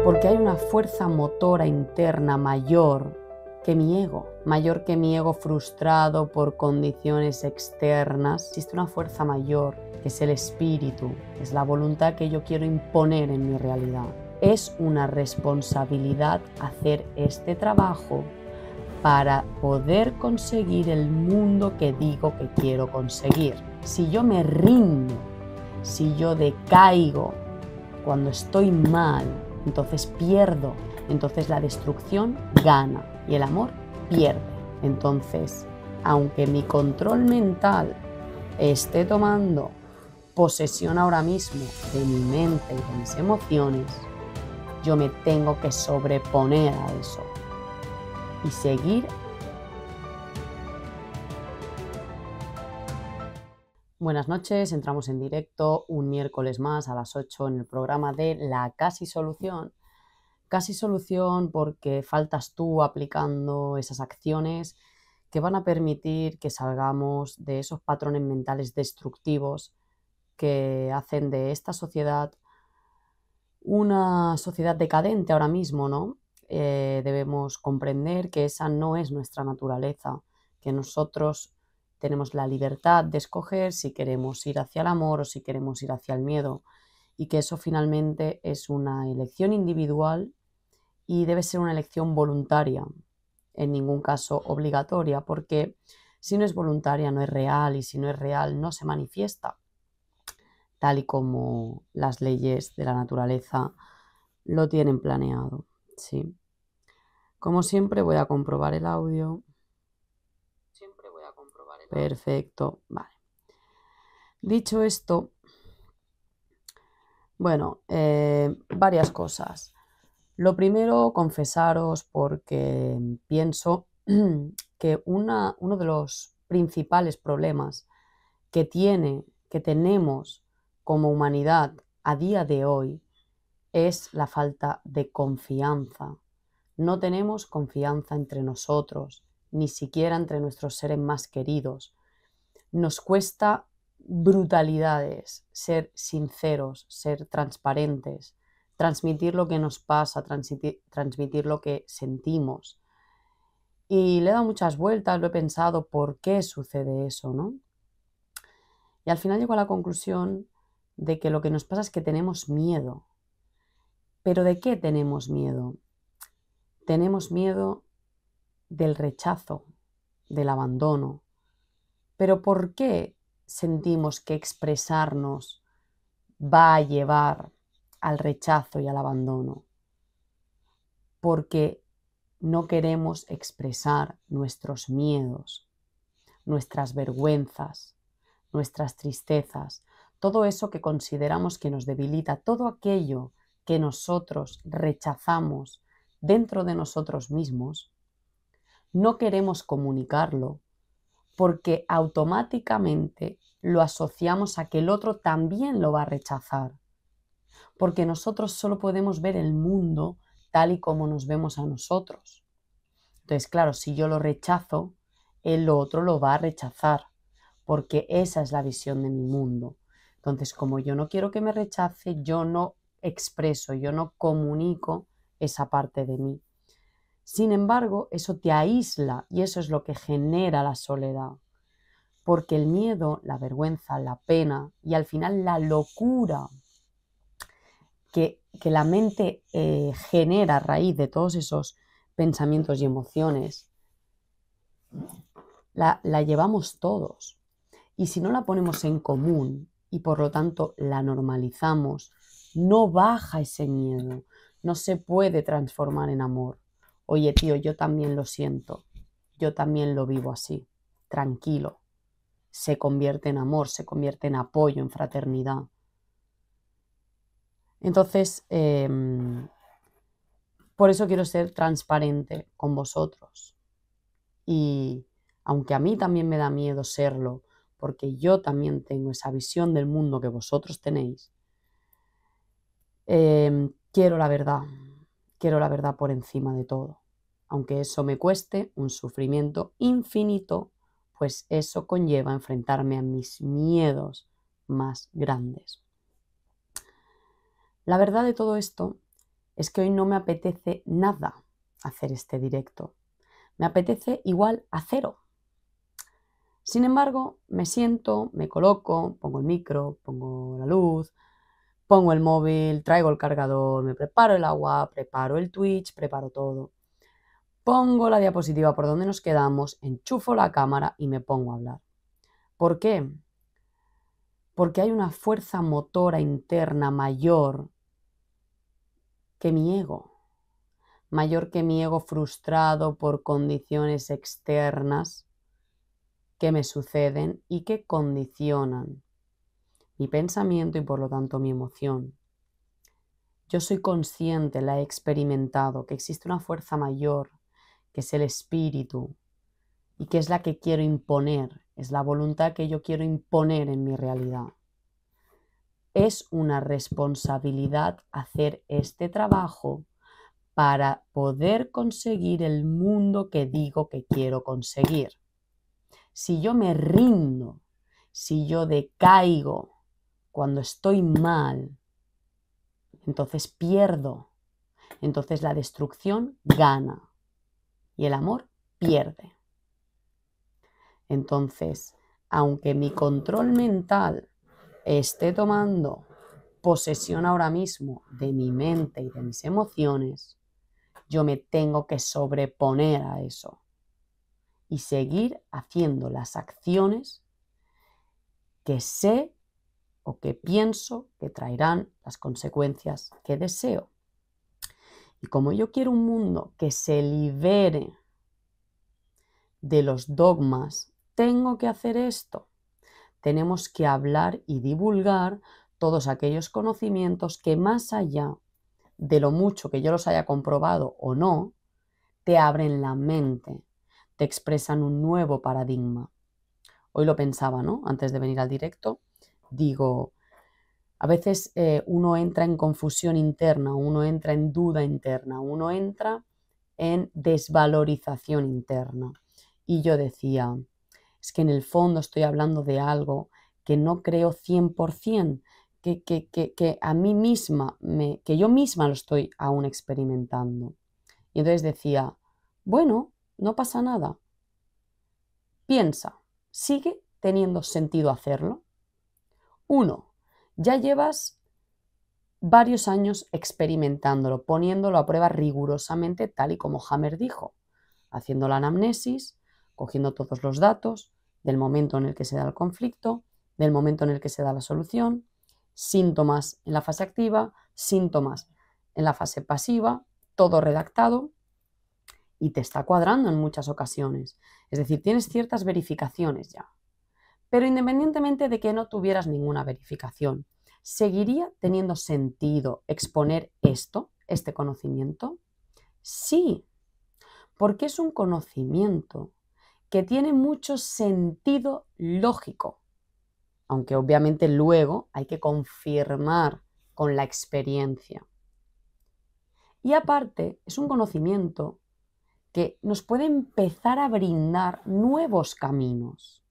porque hay una fuerza motora interna mayor que mi ego frustrado por condiciones externas. Existe una fuerza mayor, que es el espíritu, es la voluntad que yo quiero imponer en mi realidad. Es una responsabilidad hacer este trabajo para poder conseguir el mundo que digo que quiero conseguir. Si yo me rindo, si yo decaigo, cuando estoy mal, entonces pierdo, entonces la destrucción gana y el amor pierde. Entonces, aunque mi control mental esté tomando posesión ahora mismo de mi mente y de mis emociones, yo me tengo que sobreponer a eso y seguir. Buenas noches, entramos en directo un miércoles más a las 8 en el programa de La Casi Solución. Casi solución porque faltas tú aplicando esas acciones que van a permitir que salgamos de esos patrones mentales destructivos que hacen de esta sociedad una sociedad decadente ahora mismo, ¿no? Debemos comprender que esa no es nuestra naturaleza, que nosotros tenemos la libertad de escoger si queremos ir hacia el amor o si queremos ir hacia el miedo, y que eso finalmente es una elección individual y debe ser una elección voluntaria, en ningún caso obligatoria, porque si no es voluntaria no es real, y si no es real no se manifiesta, tal y como las leyes de la naturaleza lo tienen planeado. ¿Sí? Como siempre voy a comprobar el audio. Perfecto, vale. Dicho esto, bueno, varias cosas. Lo primero, confesaros, porque pienso que uno de los principales problemas que tenemos como humanidad a día de hoy es la falta de confianza. No tenemos confianza entre nosotros, ni siquiera entre nuestros seres más queridos. Nos cuesta brutalidades ser sinceros, ser transparentes, transmitir lo que nos pasa, transmitir lo que sentimos. Y le he dado muchas vueltas, lo he pensado, ¿por qué sucede eso, no? Y al final llego a la conclusión de que lo que nos pasa es que tenemos miedo. ¿Pero de qué tenemos miedo? Tenemos miedo del rechazo, del abandono. ¿Pero por qué sentimos que expresarnos va a llevar al rechazo y al abandono? Porque no queremos expresar nuestros miedos, nuestras vergüenzas, nuestras tristezas, todo eso que consideramos que nos debilita, todo aquello que nosotros rechazamos dentro de nosotros mismos. No queremos comunicarlo porque automáticamente lo asociamos a que el otro también lo va a rechazar, porque nosotros solo podemos ver el mundo tal y como nos vemos a nosotros. Entonces, claro, si yo lo rechazo, el otro lo va a rechazar, porque esa es la visión de mi mundo. Entonces, como yo no quiero que me rechace, yo no expreso, yo no comunico esa parte de mí. Sin embargo, eso te aísla y eso es lo que genera la soledad. Porque el miedo, la vergüenza, la pena y al final la locura que la mente genera a raíz de todos esos pensamientos y emociones, la llevamos todos. Y si no la ponemos en común y por lo tanto la normalizamos, no baja ese miedo, no se puede transformar en amor. Oye, tío, yo también lo siento, yo también lo vivo así, tranquilo. Se convierte en amor, se convierte en apoyo, en fraternidad. Entonces, por eso quiero ser transparente con vosotros. Y aunque a mí también me da miedo serlo, porque yo también tengo esa visión del mundo que vosotros tenéis, quiero la verdad por encima de todo. Aunque eso me cueste un sufrimiento infinito, pues eso conlleva enfrentarme a mis miedos más grandes. La verdad de todo esto es que hoy no me apetece nada hacer este directo. Me apetece igual a cero. Sin embargo, me siento, me coloco, pongo el micro, pongo la luz, pongo el móvil, traigo el cargador, me preparo el agua, preparo el Twitch, preparo todo. Pongo la diapositiva por donde nos quedamos, enchufo la cámara y me pongo a hablar. ¿Por qué? Porque hay una fuerza motora interna mayor que mi ego. Mayor que mi ego frustrado por condiciones externas que me suceden y que condicionan mi pensamiento y por lo tanto mi emoción. Yo soy consciente, la he experimentado, que existe una fuerza mayor, que es el espíritu, y que es la que quiero imponer, es la voluntad que yo quiero imponer en mi realidad. Es una responsabilidad hacer este trabajo para poder conseguir el mundo que digo que quiero conseguir. Si yo me rindo, si yo decaigo cuando estoy mal, entonces pierdo. Entonces la destrucción gana y el amor pierde. Entonces, aunque mi control mental esté tomando posesión ahora mismo de mi mente y de mis emociones, yo me tengo que sobreponer a eso y seguir haciendo las acciones que sé o que pienso que traerán las consecuencias que deseo. Y como yo quiero un mundo que se libere de los dogmas, tengo que hacer esto. Tenemos que hablar y divulgar todos aquellos conocimientos que más allá de lo mucho que yo los haya comprobado o no, te abren la mente, te expresan un nuevo paradigma. Hoy lo pensaba, ¿no? Antes de venir al directo, digo, a veces uno entra en confusión interna, uno entra en duda interna, uno entra en desvalorización interna. Y yo decía, es que en el fondo estoy hablando de algo que no creo 100%, que a mí misma, que yo misma lo estoy aún experimentando. Y entonces decía, bueno, no pasa nada. Piensa, ¿sigue teniendo sentido hacerlo? 1. Ya llevas varios años experimentándolo, poniéndolo a prueba rigurosamente, tal y como Hammer dijo, haciendo la anamnesis, cogiendo todos los datos del momento en el que se da el conflicto, del momento en el que se da la solución, síntomas en la fase activa, síntomas en la fase pasiva, todo redactado y te está cuadrando en muchas ocasiones. Es decir, tienes ciertas verificaciones ya. Pero independientemente de que no tuvieras ninguna verificación, ¿seguiría teniendo sentido exponer este conocimiento? Sí, porque es un conocimiento que tiene mucho sentido lógico, aunque obviamente luego hay que confirmar con la experiencia. Y aparte, es un conocimiento que nos puede empezar a brindar nuevos caminos,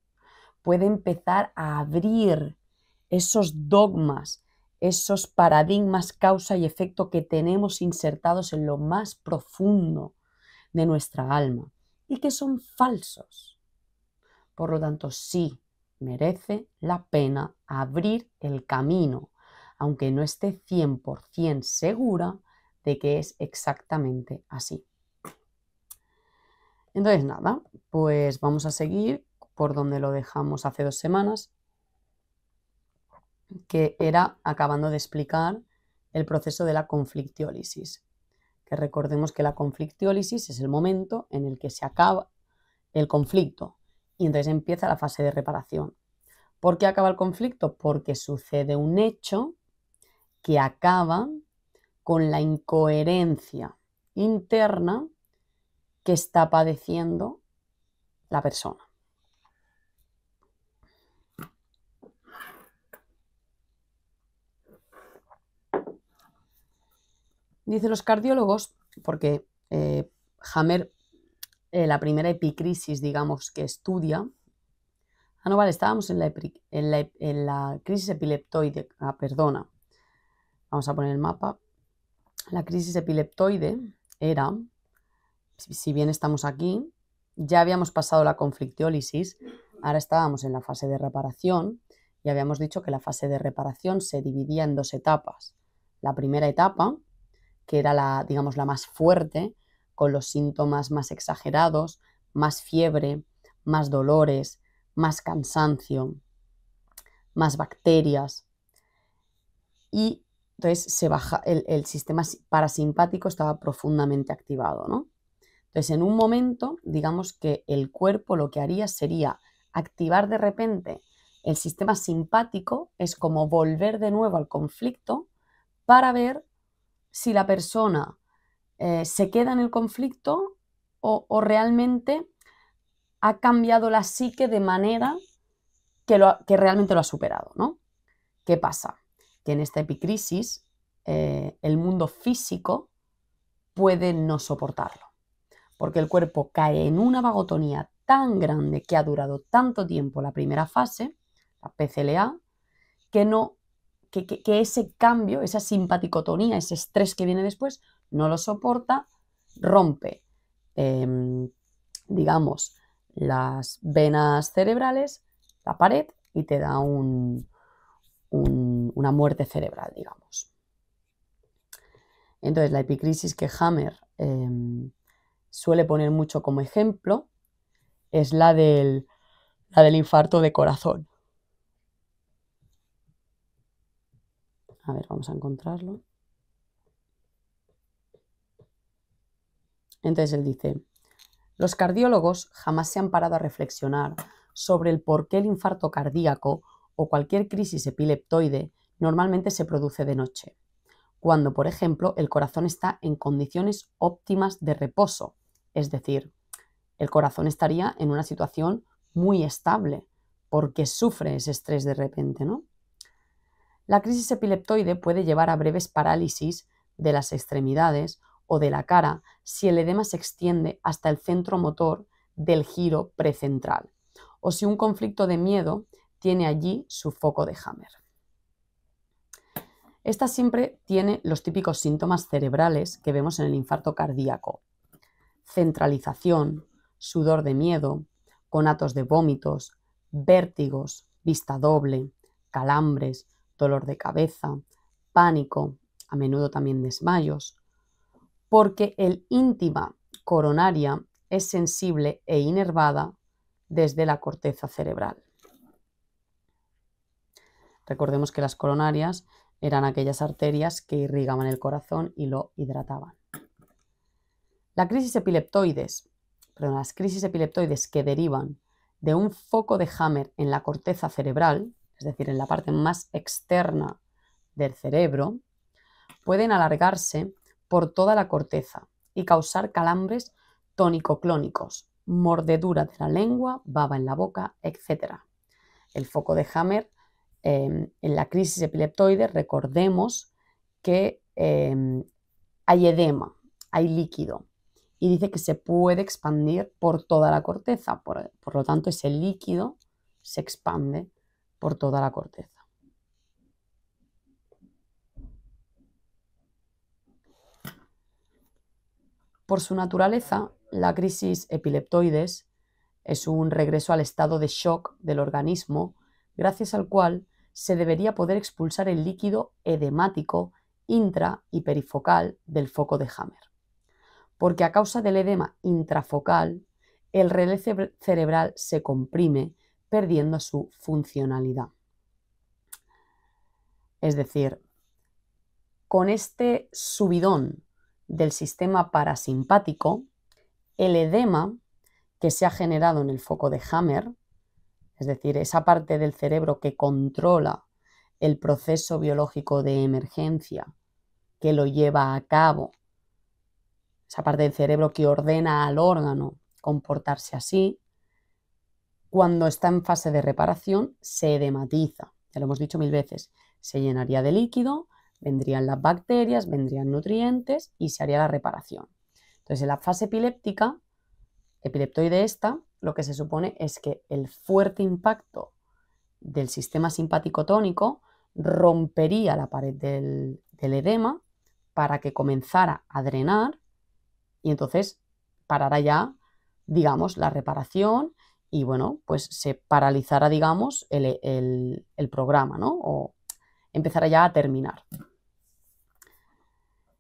puede empezar a abrir esos dogmas, esos paradigmas causa y efecto que tenemos insertados en lo más profundo de nuestra alma y que son falsos. Por lo tanto, sí, merece la pena abrir el camino, aunque no esté 100% segura de que es exactamente así. Entonces, nada, pues vamos a seguir por donde lo dejamos hace 2 semanas, que era acabando de explicar el proceso de la conflictiólisis. Que recordemos que la conflictiólisis es el momento en el que se acaba el conflicto y entonces empieza la fase de reparación. ¿Por qué acaba el conflicto? Porque sucede un hecho que acaba con la incoherencia interna que está padeciendo la persona. Dicen los cardiólogos, porque Hammer, la primera epicrisis, digamos, que estudia. Ah, no, vale, estábamos en la crisis epileptoide. Perdona. Vamos a poner el mapa. la crisis epileptoide era, si bien estamos aquí, ya habíamos pasado la conflictiólisis, ahora estábamos en la fase de reparación y habíamos dicho que la fase de reparación se dividía en 2 etapas. La primera etapa, que era la, digamos, la más fuerte, con los síntomas más exagerados, más fiebre, más dolores, más cansancio, más bacterias, y entonces el sistema parasimpático estaba profundamente activado, ¿no? Entonces, en un momento, digamos que el cuerpo lo que haría sería activar de repente el sistema simpático, es como volver de nuevo al conflicto para ver si la persona se queda en el conflicto o realmente ha cambiado la psique de manera que realmente lo ha superado, ¿no? ¿Qué pasa? Que en esta epicrisis el mundo físico puede no soportarlo, porque el cuerpo cae en una vagotonía tan grande que ha durado tanto tiempo la primera fase, la PCLA, que ese cambio, esa simpaticotonía, ese estrés que viene después, no lo soporta, rompe, digamos, las venas cerebrales, la pared, y te da una muerte cerebral, digamos. Entonces, la epicrisis que Hammer suele poner mucho como ejemplo es la del infarto de corazón. A ver, vamos a encontrarlo. Entonces él dice, los cardiólogos jamás se han parado a reflexionar sobre el por qué el infarto cardíaco o cualquier crisis epileptoide normalmente se produce de noche, cuando, por ejemplo, el corazón está en condiciones óptimas de reposo, es decir, el corazón estaría en una situación muy estable porque sufre ese estrés de repente, ¿no? La crisis epileptoide puede llevar a breves parálisis de las extremidades o de la cara si el edema se extiende hasta el centro motor del giro precentral o si un conflicto de miedo tiene allí su foco de Hammer. Esta siempre tiene los típicos síntomas cerebrales que vemos en el infarto cardíaco: centralización, sudor de miedo, conatos de vómitos, vértigos, vista doble, calambres, dolor de cabeza, pánico, a menudo también desmayos, porque el íntima coronaria es sensible e inervada desde la corteza cerebral. Recordemos que las coronarias eran aquellas arterias que irrigaban el corazón y lo hidrataban. Las crisis epileptoides que derivan de un foco de Hammer en la corteza cerebral, es decir, en la parte más externa del cerebro, pueden alargarse por toda la corteza y causar calambres tónico-clónicos, mordedura de la lengua, baba en la boca, etc. El foco de Hammer en la crisis epileptoide, recordemos que hay edema, hay líquido, y dice que se puede expandir por toda la corteza, por lo tanto ese líquido se expande por toda la corteza. Por su naturaleza, la crisis epileptoides es un regreso al estado de shock del organismo, gracias al cual se debería poder expulsar el líquido edemático intra y perifocal del foco de Hammer, porque a causa del edema intrafocal, el relé cerebral se comprime, perdiendo su funcionalidad. Es decir, con este subidón del sistema parasimpático, el edema que se ha generado en el foco de Hammer, es decir, esa parte del cerebro que controla el proceso biológico de emergencia, que lo lleva a cabo, esa parte del cerebro que ordena al órgano comportarse así, cuando está en fase de reparación se edematiza. Ya lo hemos dicho 1000 veces, se llenaría de líquido, vendrían las bacterias, vendrían nutrientes y se haría la reparación. Entonces, en la fase epileptoide esta, lo que se supone es que el fuerte impacto del sistema simpático tónico rompería la pared del edema para que comenzara a drenar y entonces parara ya, digamos, la reparación y bueno, pues se paralizara, digamos, el programa, ¿no? O empezara ya a terminar.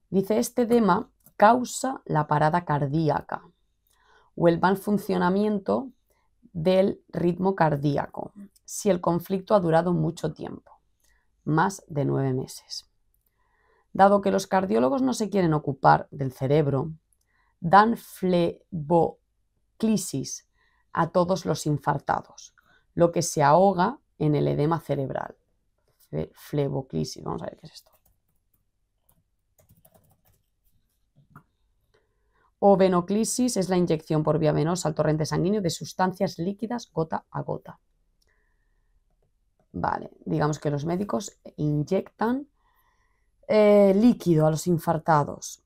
Dice, este edema causa la parada cardíaca o el mal funcionamiento del ritmo cardíaco si el conflicto ha durado mucho tiempo, más de 9 meses. Dado que los cardiólogos no se quieren ocupar del cerebro, dan fleboclisis a todos los infartados, lo que se ahoga en el edema cerebral. Fleboclisis, vamos a ver qué es esto. O venoclisis es la inyección por vía venosa al torrente sanguíneo de sustancias líquidas gota a gota. Vale, digamos que los médicos inyectan líquido a los infartados,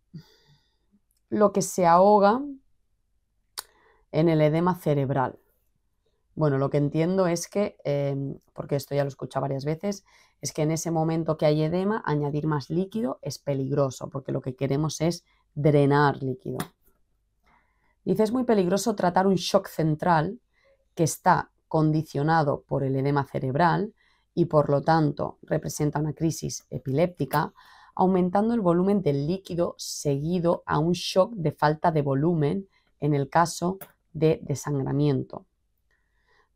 lo que se ahoga en el edema cerebral. Bueno, lo que entiendo es que, porque esto ya lo he escuchado varias veces, es que en ese momento que hay edema, añadir más líquido es peligroso, porque lo que queremos es drenar líquido. Dice, es muy peligroso tratar un shock central que está condicionado por el edema cerebral y por lo tanto representa una crisis epiléptica, aumentando el volumen del líquido seguido a un shock de falta de volumen en el caso de desangramiento.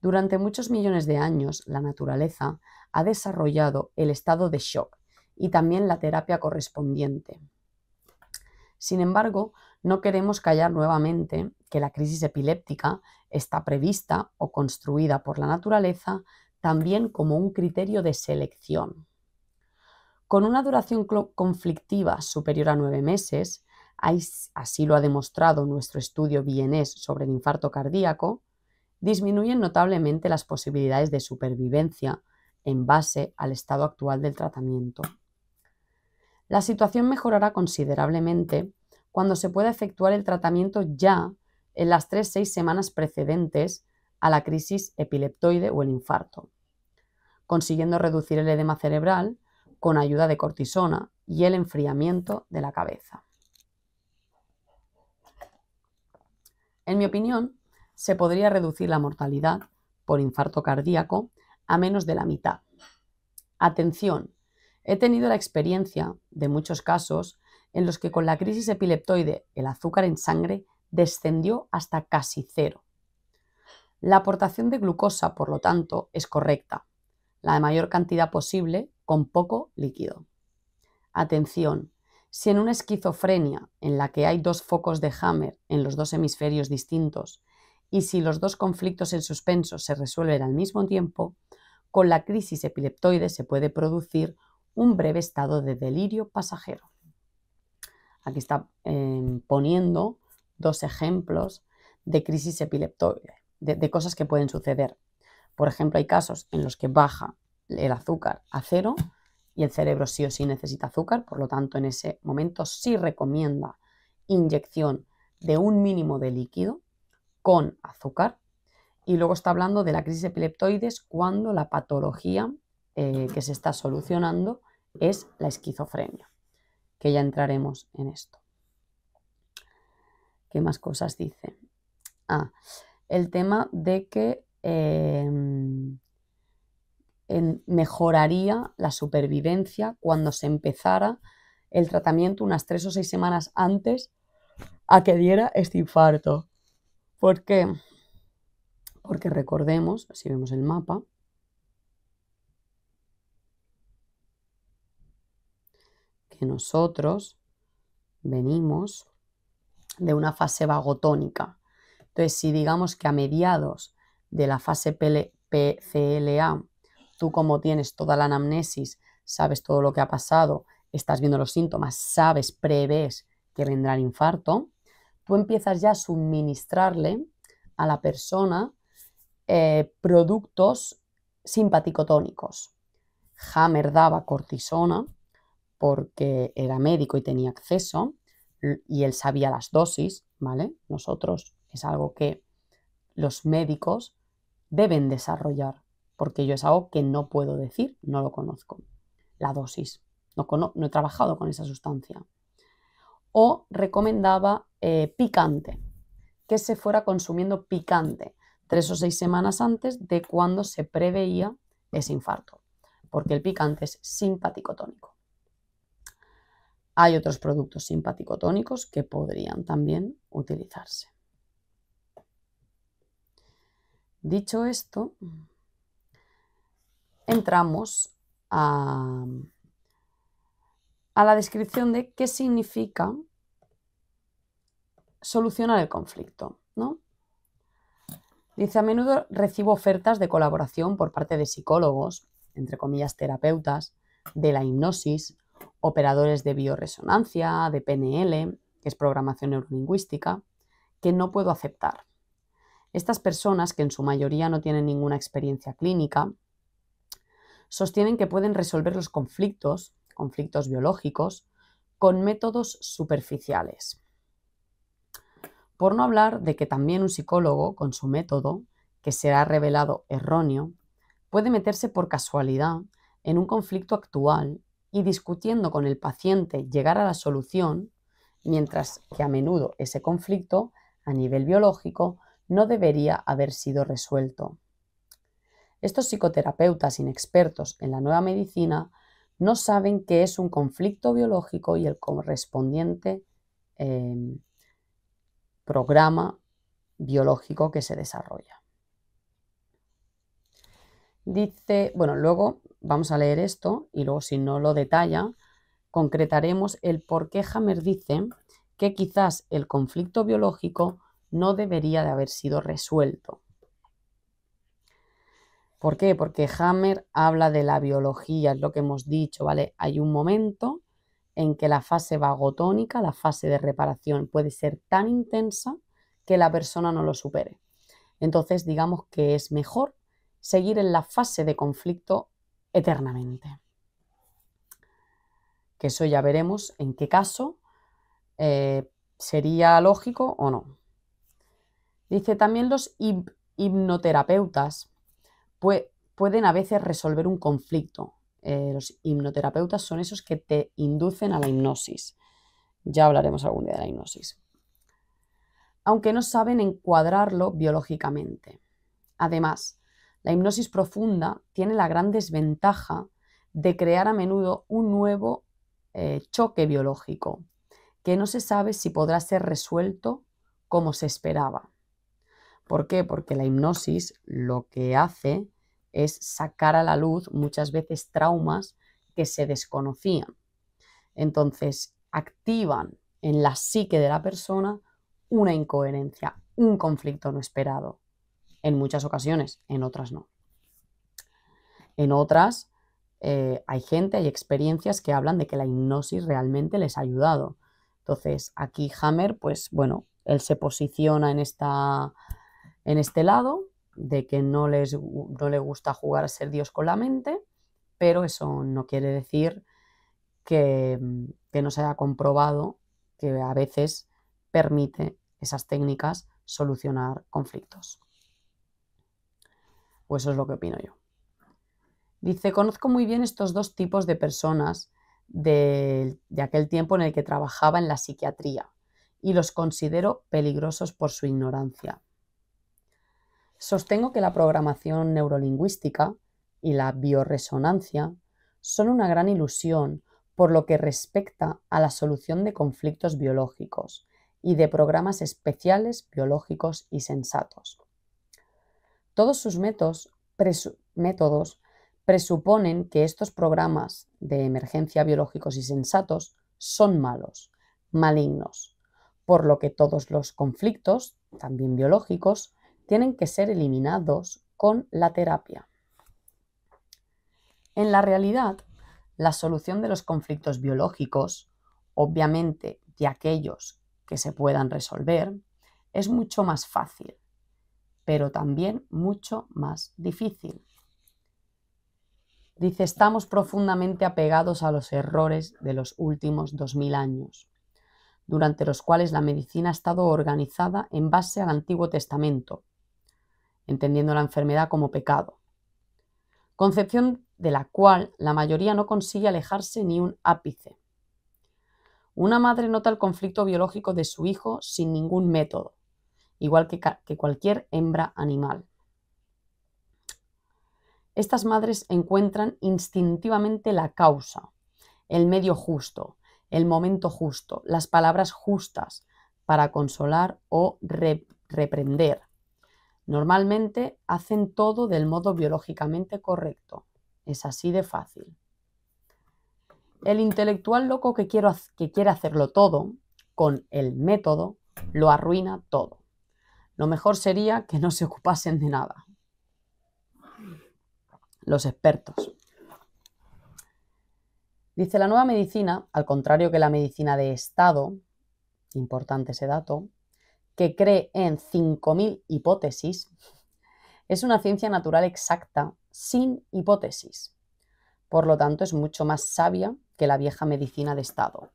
Durante muchos millones de años, la naturaleza ha desarrollado el estado de shock y también la terapia correspondiente. Sin embargo, no queremos callar nuevamente que la crisis epiléptica está prevista o construida por la naturaleza también como un criterio de selección. Con una duración conflictiva superior a 9 meses, así lo ha demostrado nuestro estudio vienés sobre el infarto cardíaco, disminuyen notablemente las posibilidades de supervivencia en base al estado actual del tratamiento. La situación mejorará considerablemente cuando se pueda efectuar el tratamiento ya en las 3-6 semanas precedentes a la crisis epileptoide o el infarto, consiguiendo reducir el edema cerebral con ayuda de cortisona y el enfriamiento de la cabeza. En mi opinión, se podría reducir la mortalidad por infarto cardíaco a menos de la mitad. Atención, he tenido la experiencia de muchos casos en los que con la crisis epileptoide el azúcar en sangre descendió hasta casi cero. La aportación de glucosa, por lo tanto, es correcta, la mayor cantidad posible con poco líquido. Atención, si en una esquizofrenia en la que hay 2 focos de Hammer en los 2 hemisferios distintos y si los 2 conflictos en suspenso se resuelven al mismo tiempo, con la crisis epileptoide se puede producir un breve estado de delirio pasajero. Aquí está poniendo 2 ejemplos de crisis epileptoide, de cosas que pueden suceder. Por ejemplo, hay casos en los que baja el azúcar a 0 y el cerebro sí o sí necesita azúcar, por lo tanto en ese momento sí recomienda inyección de un mínimo de líquido con azúcar. Y luego está hablando de la crisis epileptoides cuando la patología que se está solucionando es la esquizofrenia, que ya entraremos en esto. ¿Qué más cosas dice? El tema de que mejoraría la supervivencia cuando se empezara el tratamiento unas 3 o 6 semanas antes a que diera este infarto. ¿Por qué? Porque recordemos, si vemos el mapa, que nosotros venimos de una fase vagotónica. Entonces, si digamos que a mediados de la fase PCLA, tú como tienes toda la anamnesis, sabes todo lo que ha pasado, estás viendo los síntomas, sabes, prevés que vendrá el infarto, tú empiezas ya a suministrarle a la persona productos simpaticotónicos. Hammer daba cortisona porque era médico y tenía acceso y él sabía las dosis, ¿vale? Nosotros es algo que los médicos deben desarrollar porque yo es algo que no puedo decir, no lo conozco. La dosis, no he trabajado con esa sustancia. o recomendaba picante, que se fuera consumiendo picante 3 o 6 semanas antes de cuando se preveía ese infarto, porque el picante es simpático-tónico. Hay otros productos simpático-tónicos que podrían también utilizarse. Dicho esto, entramos a la descripción de qué significa solucionar el conflicto, ¿no? Dice, a menudo recibo ofertas de colaboración por parte de psicólogos, entre comillas terapeutas, de la hipnosis, operadores de bioresonancia, de PNL, que es programación neurolingüística, que no puedo aceptar. Estas personas, que en su mayoría no tienen ninguna experiencia clínica, sostienen que pueden resolver los conflictos biológicos, con métodos superficiales. Por no hablar de que también un psicólogo, con su método, que será revelado erróneo, puede meterse por casualidad en un conflicto actual y, discutiendo con el paciente, llegar a la solución, mientras que a menudo ese conflicto, a nivel biológico, no debería haber sido resuelto. Estos psicoterapeutas inexpertos en la nueva medicina no saben qué es un conflicto biológico y el correspondiente programa biológico que se desarrolla. Dice, bueno, luego vamos a leer esto y luego, si no lo detalla, concretaremos el por qué Hammer dice que quizás el conflicto biológico no debería de haber sido resuelto. ¿Por qué? Porque Hammer habla de la biología, es lo que hemos dicho, ¿vale? Hay un momento en que la fase vagotónica, la fase de reparación, puede ser tan intensa que la persona no lo supere. Entonces, digamos que es mejor seguir en la fase de conflicto eternamente. Que eso ya veremos en qué caso sería lógico o no. Dice, también los hipnoterapeutas pueden a veces resolver un conflicto. Los hipnoterapeutas son esos que te inducen a la hipnosis. Ya hablaremos algún día de la hipnosis. Aunque no saben encuadrarlo biológicamente. Además, la hipnosis profunda tiene la gran desventaja de crear a menudo un nuevo choque biológico, que no se sabe si podrá ser resuelto como se esperaba. ¿Por qué? Porque la hipnosis lo que hace es sacar a la luz muchas veces traumas que se desconocían. Entonces, activan en la psique de la persona una incoherencia, un conflicto no esperado. En muchas ocasiones, en otras no. En otras hay gente, hay experiencias que hablan de que la hipnosis realmente les ha ayudado. Entonces, aquí Hammer, pues bueno, él se posiciona en este lado de que no le gusta jugar a ser Dios con la mente, pero eso no quiere decir que no se haya comprobado que a veces permite esas técnicas solucionar conflictos. Pues eso es lo que opino yo. Dice, conozco muy bien estos dos tipos de personas de aquel tiempo en el que trabajaba en la psiquiatría y los considero peligrosos por su ignorancia. Sostengo que la programación neurolingüística y la bioresonancia son una gran ilusión por lo que respecta a la solución de conflictos biológicos y de programas especiales biológicos y sensatos. Todos sus métodos presuponen que estos programas de emergencia biológicos y sensatos son malos, malignos, por lo que todos los conflictos, también biológicos, tienen que ser eliminados con la terapia. En la realidad, la solución de los conflictos biológicos, obviamente de aquellos que se puedan resolver, es mucho más fácil, pero también mucho más difícil. Dice, estamos profundamente apegados a los errores de los últimos 2000 años, durante los cuales la medicina ha estado organizada en base al Antiguo Testamento, entendiendo la enfermedad como pecado, concepción de la cual la mayoría no consigue alejarse ni un ápice. Una madre nota el conflicto biológico de su hijo sin ningún método, igual que cualquier hembra animal. Estas madres encuentran instintivamente la causa, el medio justo, el momento justo, las palabras justas para consolar o reprender. Normalmente hacen todo del modo biológicamente correcto. Es así de fácil. El intelectual loco que quiere hacerlo todo, con el método, lo arruina todo. Lo mejor sería que no se ocupasen de nada. Los expertos. Dice, la nueva medicina, al contrario que la medicina de Estado, importante ese dato, que cree en 5.000 hipótesis, es una ciencia natural exacta, sin hipótesis. Por lo tanto, es mucho más sabia que la vieja medicina de Estado.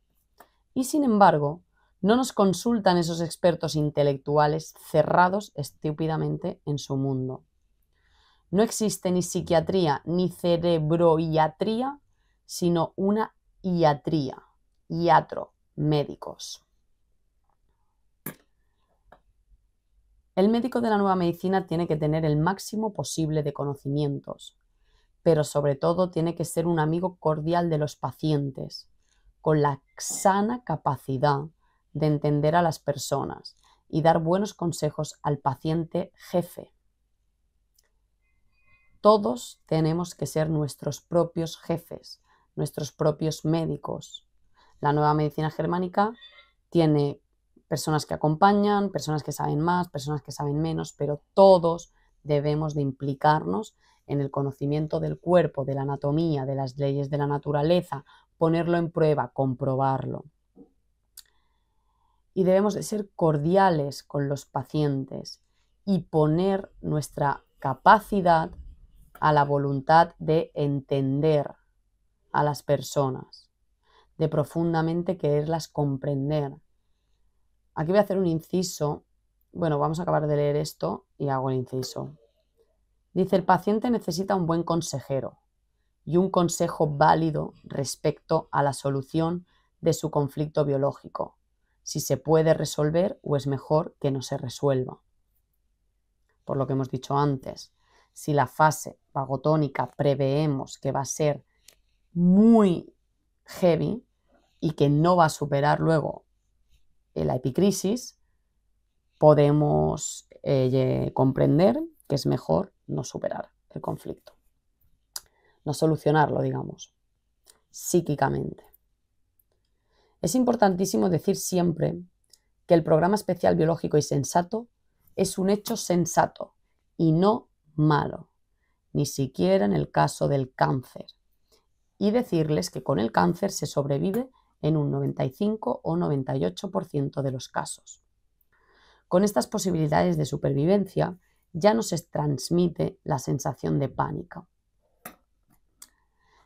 Y sin embargo, no nos consultan esos expertos intelectuales cerrados estúpidamente en su mundo. No existe ni psiquiatría ni cerebroiatría, sino una iatría, iatro, médicos. El médico de la nueva medicina tiene que tener el máximo posible de conocimientos, pero sobre todo tiene que ser un amigo cordial de los pacientes, con la sana capacidad de entender a las personas y dar buenos consejos al paciente jefe. Todos tenemos que ser nuestros propios jefes, nuestros propios médicos. La nueva medicina germánica tiene personas que acompañan, personas que saben más, personas que saben menos, pero todos debemos de implicarnos en el conocimiento del cuerpo, de la anatomía, de las leyes de la naturaleza, ponerlo en prueba, comprobarlo. Y debemos de ser cordiales con los pacientes y poner nuestra capacidad a la voluntad de entender a las personas, de profundamente quererlas comprender. Aquí voy a hacer un inciso. Bueno, vamos a acabar de leer esto y hago el inciso. Dice, el paciente necesita un buen consejero y un consejo válido respecto a la solución de su conflicto biológico, si se puede resolver o es mejor que no se resuelva. Por lo que hemos dicho antes, si la fase vagotónica preveemos que va a ser muy heavy y que no va a superar luego la epicrisis, podemos comprender que es mejor no superar el conflicto, no solucionarlo, digamos, psíquicamente. Es importantísimo decir siempre que el programa especial biológico y sensato es un hecho sensato y no malo, ni siquiera en el caso del cáncer. Y decirles que con el cáncer se sobrevive en un 95 o 98% de los casos. Con estas posibilidades de supervivencia ya no se transmite la sensación de pánico.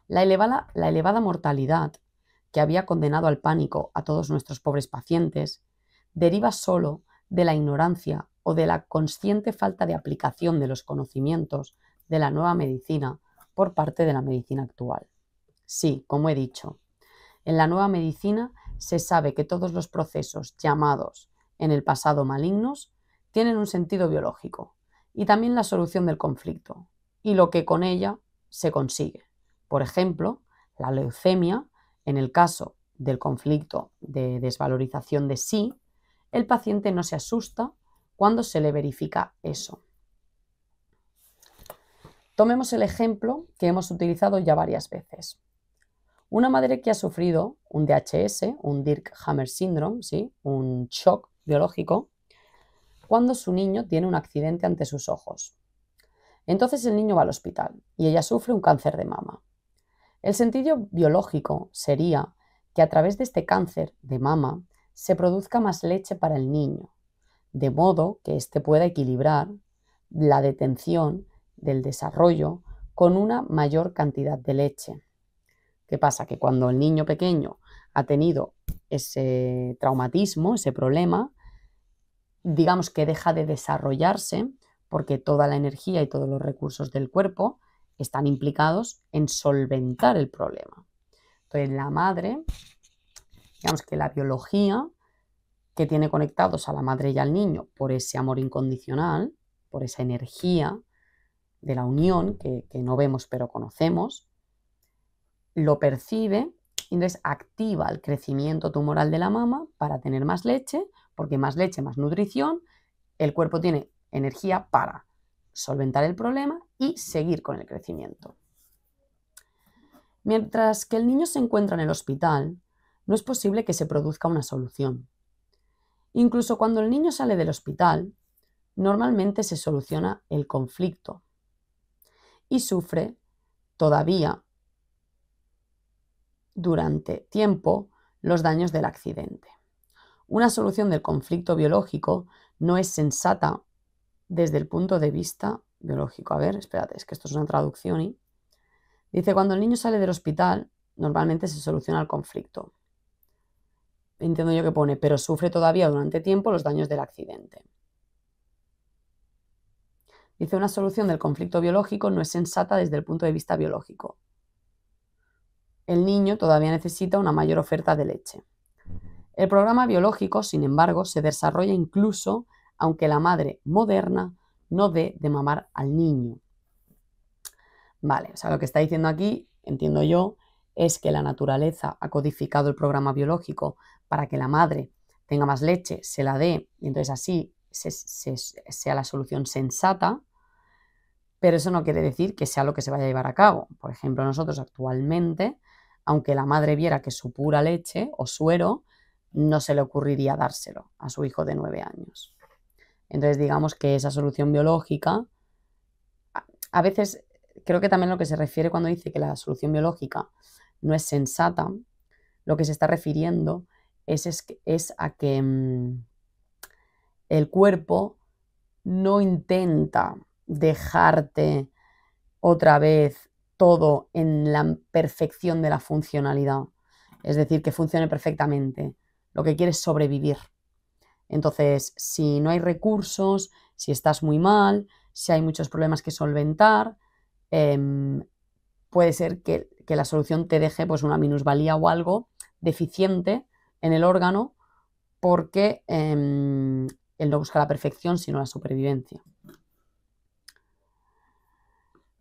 La elevada mortalidad que había condenado al pánico a todos nuestros pobres pacientes deriva solo de la ignorancia o de la consciente falta de aplicación de los conocimientos de la nueva medicina por parte de la medicina actual. Sí, como he dicho, en la nueva medicina se sabe que todos los procesos llamados en el pasado malignos tienen un sentido biológico y también la solución del conflicto y lo que con ella se consigue. Por ejemplo, la leucemia, en el caso del conflicto de desvalorización de sí, el paciente no se asusta cuando se le verifica eso. Tomemos el ejemplo que hemos utilizado ya varias veces. Una madre que ha sufrido un DHS, un Dirk-Hammer Syndrome, ¿sí? Un shock biológico, cuando su niño tiene un accidente ante sus ojos. Entonces el niño va al hospital y ella sufre un cáncer de mama. El sentido biológico sería que a través de este cáncer de mama se produzca más leche para el niño, de modo que éste pueda equilibrar la detención del desarrollo con una mayor cantidad de leche. ¿Qué pasa? Que cuando el niño pequeño ha tenido ese traumatismo, ese problema, digamos que deja de desarrollarse porque toda la energía y todos los recursos del cuerpo están implicados en solventar el problema. Entonces la madre Digamos que la biología que tiene conectados a la madre y al niño por ese amor incondicional, por esa energía de la unión que no vemos pero conocemos, lo percibe y entonces activa el crecimiento tumoral de la mama para tener más leche, porque más leche, más nutrición, el cuerpo tiene energía para solventar el problema y seguir con el crecimiento. Mientras que el niño se encuentra en el hospital, no es posible que se produzca una solución. Incluso cuando el niño sale del hospital, normalmente se soluciona el conflicto y sufre todavía durante tiempo los daños del accidente. Una solución del conflicto biológico no es sensata desde el punto de vista biológico. A ver, espérate, es que esto es una traducción y dice, cuando el niño sale del hospital, normalmente se soluciona el conflicto. Entiendo yo que pone, pero sufre todavía durante tiempo los daños del accidente. Dice, una solución del conflicto biológico no es sensata desde el punto de vista biológico. El niño todavía necesita una mayor oferta de leche. El programa biológico, sin embargo, se desarrolla incluso aunque la madre moderna no dé de mamar al niño. Vale, o sea, lo que está diciendo aquí, entiendo yo, es que la naturaleza ha codificado el programa biológico para que la madre tenga más leche, se la dé y entonces así sea la solución sensata, pero eso no quiere decir que sea lo que se vaya a llevar a cabo. Por ejemplo, nosotros actualmente, aunque la madre viera que su pura leche o suero, no se le ocurriría dárselo a su hijo de 9 años. Entonces, digamos que esa solución biológica, a veces creo que también lo que se refiere cuando dice que la solución biológica no es sensata, lo que se está refiriendo es a que el cuerpo no intenta dejarte otra vez todo en la perfección de la funcionalidad, es decir, que funcione perfectamente. Lo que quiere es sobrevivir. Entonces, si no hay recursos, si estás muy mal, si hay muchos problemas que solventar, puede ser que la solución te deje pues, una minusvalía o algo deficiente en el órgano porque él no busca la perfección, sino la supervivencia.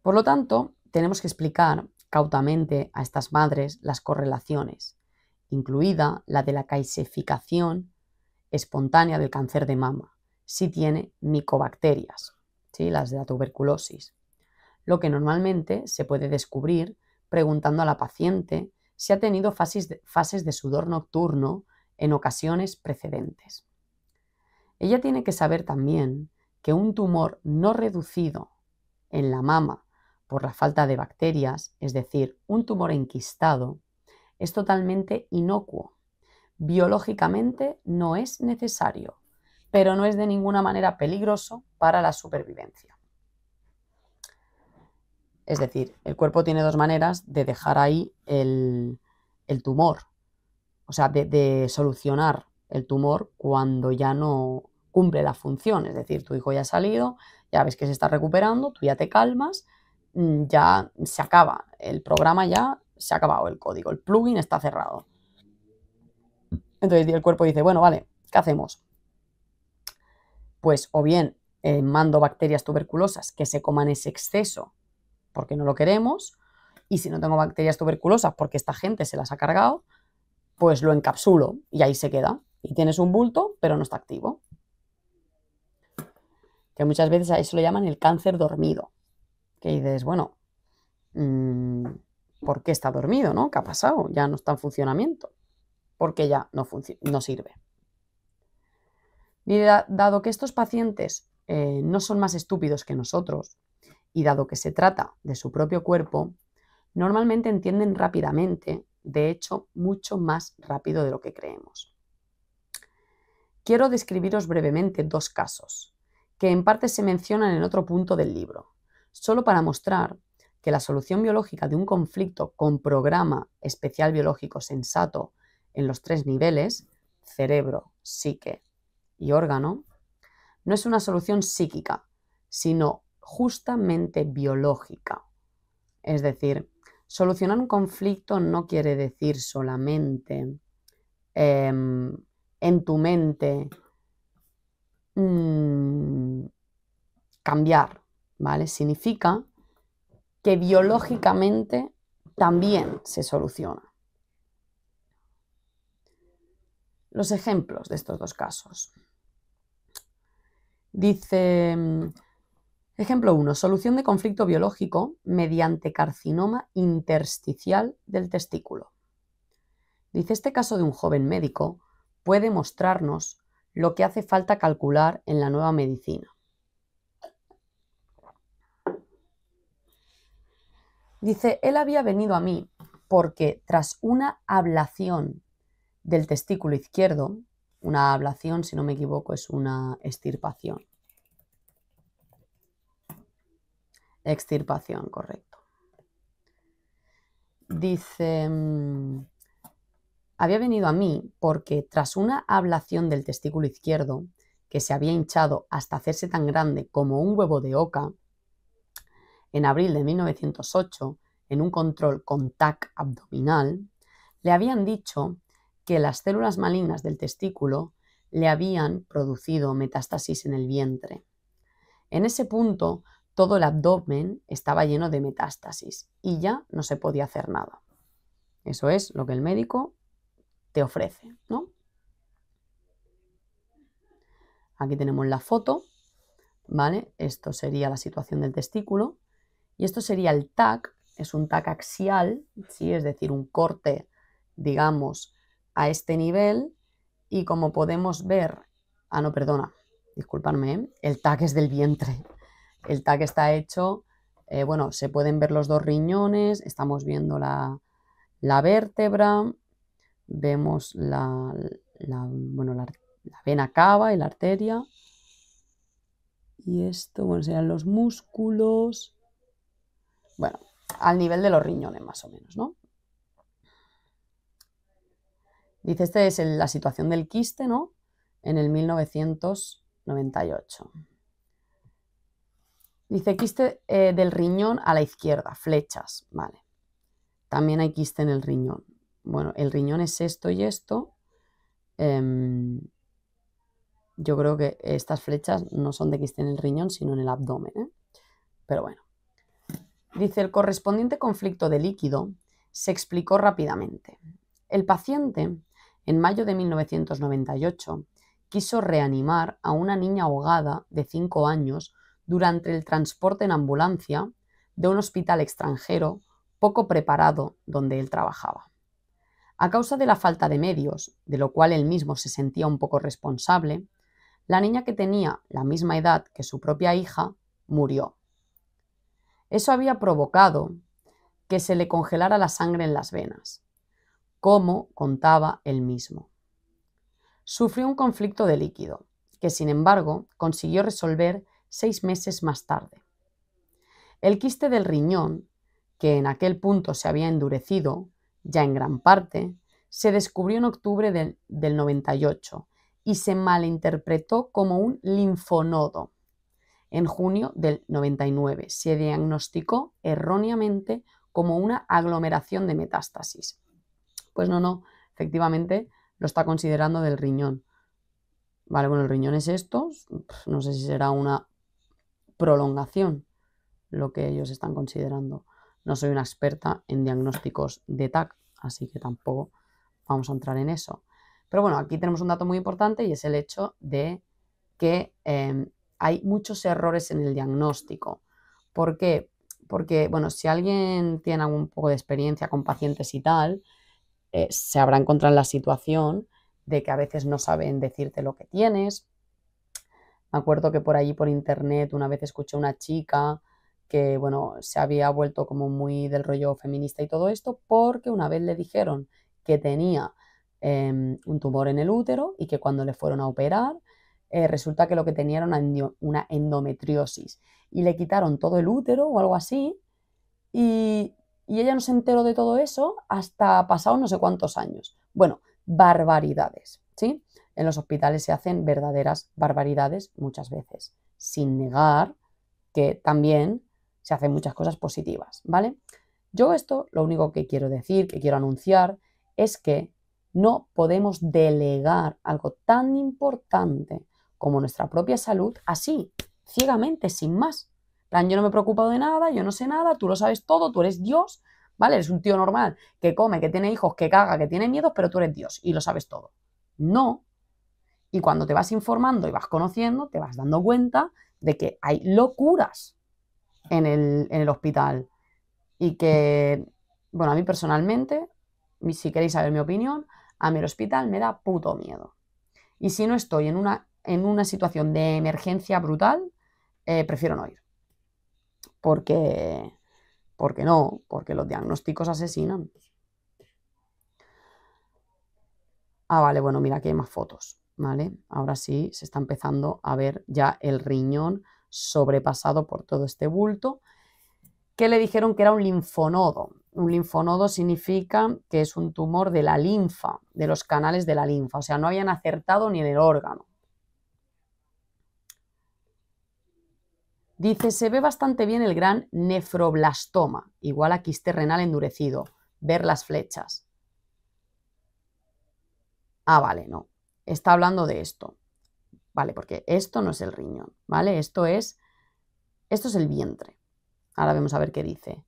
Por lo tanto, tenemos que explicar cautamente a estas madres las correlaciones, incluida la de la caseficación espontánea del cáncer de mama, si tiene micobacterias, ¿sí? Las de la tuberculosis, lo que normalmente se puede descubrir preguntando a la paciente si ha tenido fases de sudor nocturno en ocasiones precedentes. Ella tiene que saber también que un tumor no reducido en la mama por la falta de bacterias, es decir, un tumor enquistado, es totalmente inocuo. Biológicamente no es necesario, pero no es de ninguna manera peligroso para la supervivencia. Es decir, el cuerpo tiene dos maneras de dejar ahí el tumor, o sea, de solucionar el tumor cuando ya no cumple la función. Es decir, tu hijo ya ha salido, ya ves que se está recuperando, tú ya te calmas, ya se acaba, el programa ya se ha acabado, el código, el plugin está cerrado. Entonces el cuerpo dice, bueno, vale, ¿qué hacemos? Pues o bien mando bacterias tuberculosas que se coman ese exceso porque no lo queremos, y si no tengo bacterias tuberculosas porque esta gente se las ha cargado, pues lo encapsulo y ahí se queda. Y tienes un bulto, pero no está activo. Que muchas veces a eso le llaman el cáncer dormido. Que dices, bueno, ¿por qué está dormido, no? ¿Qué ha pasado? Ya no está en funcionamiento. Porque ya no sirve. Y dado que estos pacientes no son más estúpidos que nosotros, y dado que se trata de su propio cuerpo, normalmente entienden rápidamente, de hecho, mucho más rápido de lo que creemos. Quiero describiros brevemente dos casos, que en parte se mencionan en otro punto del libro, solo para mostrar que la solución biológica de un conflicto con programa especial biológico sensato en los 3 niveles, cerebro, psique y órgano, no es una solución psíquica, sino justamente biológica. Es decir, solucionar un conflicto no quiere decir solamente en tu mente cambiar, ¿vale? Significa que biológicamente también se soluciona. Los ejemplos de estos dos casos. Dice, ejemplo 1, solución de conflicto biológico mediante carcinoma intersticial del testículo. Dice, este caso de un joven médico puede mostrarnos lo que hace falta calcular en la nueva medicina. Dice, él había venido a mí porque tras una ablación del testículo izquierdo, una ablación, si no me equivoco, es una extirpación. Extirpación, correcto. Dice, había venido a mí porque tras una ablación del testículo izquierdo, que se había hinchado hasta hacerse tan grande como un huevo de oca, en abril de 1908, en un control con TAC abdominal, le habían dicho que las células malignas del testículo le habían producido metástasis en el vientre. En ese punto, todo el abdomen estaba lleno de metástasis y ya no se podía hacer nada. Eso es lo que el médico te ofrece, ¿no? Aquí tenemos la foto, ¿vale? Esto sería la situación del testículo y esto sería el TAC, es un TAC axial, ¿sí? Es decir, un corte, digamos, a este nivel y como podemos ver, no, perdona, disculpadme, ¿eh? El TAC es del vientre. El TAC está hecho, bueno, se pueden ver los dos riñones, estamos viendo la vértebra, vemos la vena cava y la arteria. Y esto, bueno, serían los músculos. Bueno, al nivel de los riñones más o menos, ¿no? Dice, esta es la situación del quiste, ¿no? En el 1998. Dice, quiste del riñón a la izquierda, flechas, vale. También hay quiste en el riñón. Bueno, el riñón es esto y esto. Yo creo que estas flechas no son de quiste en el riñón, sino en el abdomen, ¿eh? Pero bueno. Dice, el correspondiente conflicto de líquido se explicó rápidamente. El paciente, en mayo de 1998, quiso reanimar a una niña ahogada de 5 años durante el transporte en ambulancia de un hospital extranjero poco preparado donde él trabajaba. A causa de la falta de medios, de lo cual él mismo se sentía un poco responsable, la niña, que tenía la misma edad que su propia hija, murió. Eso había provocado que se le congelara la sangre en las venas, como contaba él mismo. Sufrió un conflicto de líquido, que sin embargo consiguió resolver 6 meses más tarde. El quiste del riñón, que en aquel punto se había endurecido, ya en gran parte, se descubrió en octubre del 98 y se malinterpretó como un linfonodo. En junio del 99 se diagnosticó erróneamente como una aglomeración de metástasis. Pues no, efectivamente lo está considerando del riñón. Vale, bueno, el riñón es esto, no sé si será una prolongación lo que ellos están considerando. No soy una experta en diagnósticos de TAC, así que tampoco vamos a entrar en eso. Pero bueno, aquí tenemos un dato muy importante y es el hecho de que hay muchos errores en el diagnóstico. ¿Por qué? Porque, bueno, si alguien tiene algún poco de experiencia con pacientes y tal, se habrá encontrado en la situación de que a veces no saben decirte lo que tienes. Me acuerdo que por allí, por internet, una vez escuché a una chica que, bueno, se había vuelto como muy del rollo feminista y todo esto, porque una vez le dijeron que tenía un tumor en el útero y que cuando le fueron a operar, resulta que lo que tenía era una endometriosis y le quitaron todo el útero o algo así y ella no se enteró de todo eso hasta pasados no sé cuántos años. Bueno, barbaridades, ¿sí? En los hospitales se hacen verdaderas barbaridades muchas veces, sin negar que también se hacen muchas cosas positivas, ¿vale? Yo esto, lo único que quiero decir, que quiero anunciar, es que No podemos delegar algo tan importante como nuestra propia salud así, ciegamente, sin más. Plan, yo no me preocupo de nada, yo no sé nada, tú lo sabes todo, tú eres Dios, ¿vale? Eres un tío normal que come, que tiene hijos, que caga, que tiene miedos, pero tú eres Dios y lo sabes todo. No. Y cuando te vas informando y vas conociendo, te vas dando cuenta de que hay locuras en el hospital y que, bueno, a mí personalmente, si queréis saber mi opinión, a mí el hospital me da puto miedo. Y si no estoy en una situación de emergencia brutal, prefiero no ir. Porque no, porque los diagnósticos asesinan. Ah, vale, bueno, mira, aquí hay más fotos, ¿vale? Ahora sí se está empezando a ver ya el riñón sobrepasado por todo este bulto, que le dijeron que era un linfonodo. Un linfonodo significa que es un tumor de la linfa, de los canales de la linfa, o sea, no habían acertado ni en el órgano. Dice, se ve bastante bien el gran nefroblastoma, igual a quiste renal endurecido, ver las flechas. Ah, vale, no. Está hablando de esto. Vale, porque esto no es el riñón, ¿vale? Esto es el vientre. Ahora vamos a ver qué dice.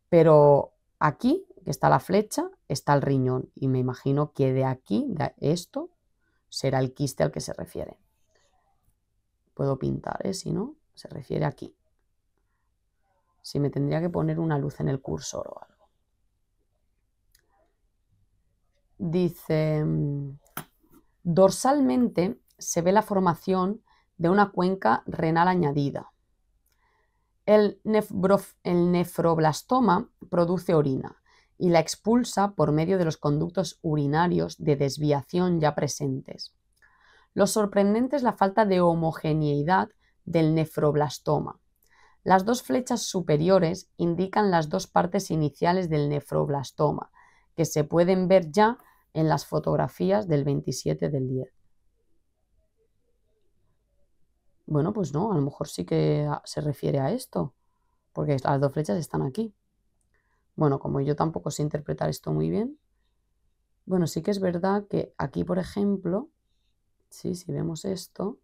Pero aquí, que está la flecha, está el riñón. Y me imagino que de aquí, de esto, será el quiste al que se refiere. Puedo pintar, ¿eh? Si no, se refiere aquí. Si me tendría que poner una luz en el cursor o algo. Dice, dorsalmente se ve la formación de una cuenca renal añadida. El nefroblastoma produce orina y la expulsa por medio de los conductos urinarios de desviación ya presentes. Lo sorprendente es la falta de homogeneidad del nefroblastoma. Las dos flechas superiores indican las dos partes iniciales del nefroblastoma, que se pueden ver ya en las fotografías del 27 del 10. Bueno, pues no, a lo mejor sí que se refiere a esto, porque las dos flechas están aquí. Bueno, como yo tampoco sé interpretar esto muy bien, bueno, sí que es verdad que aquí, por ejemplo, sí, si vemos esto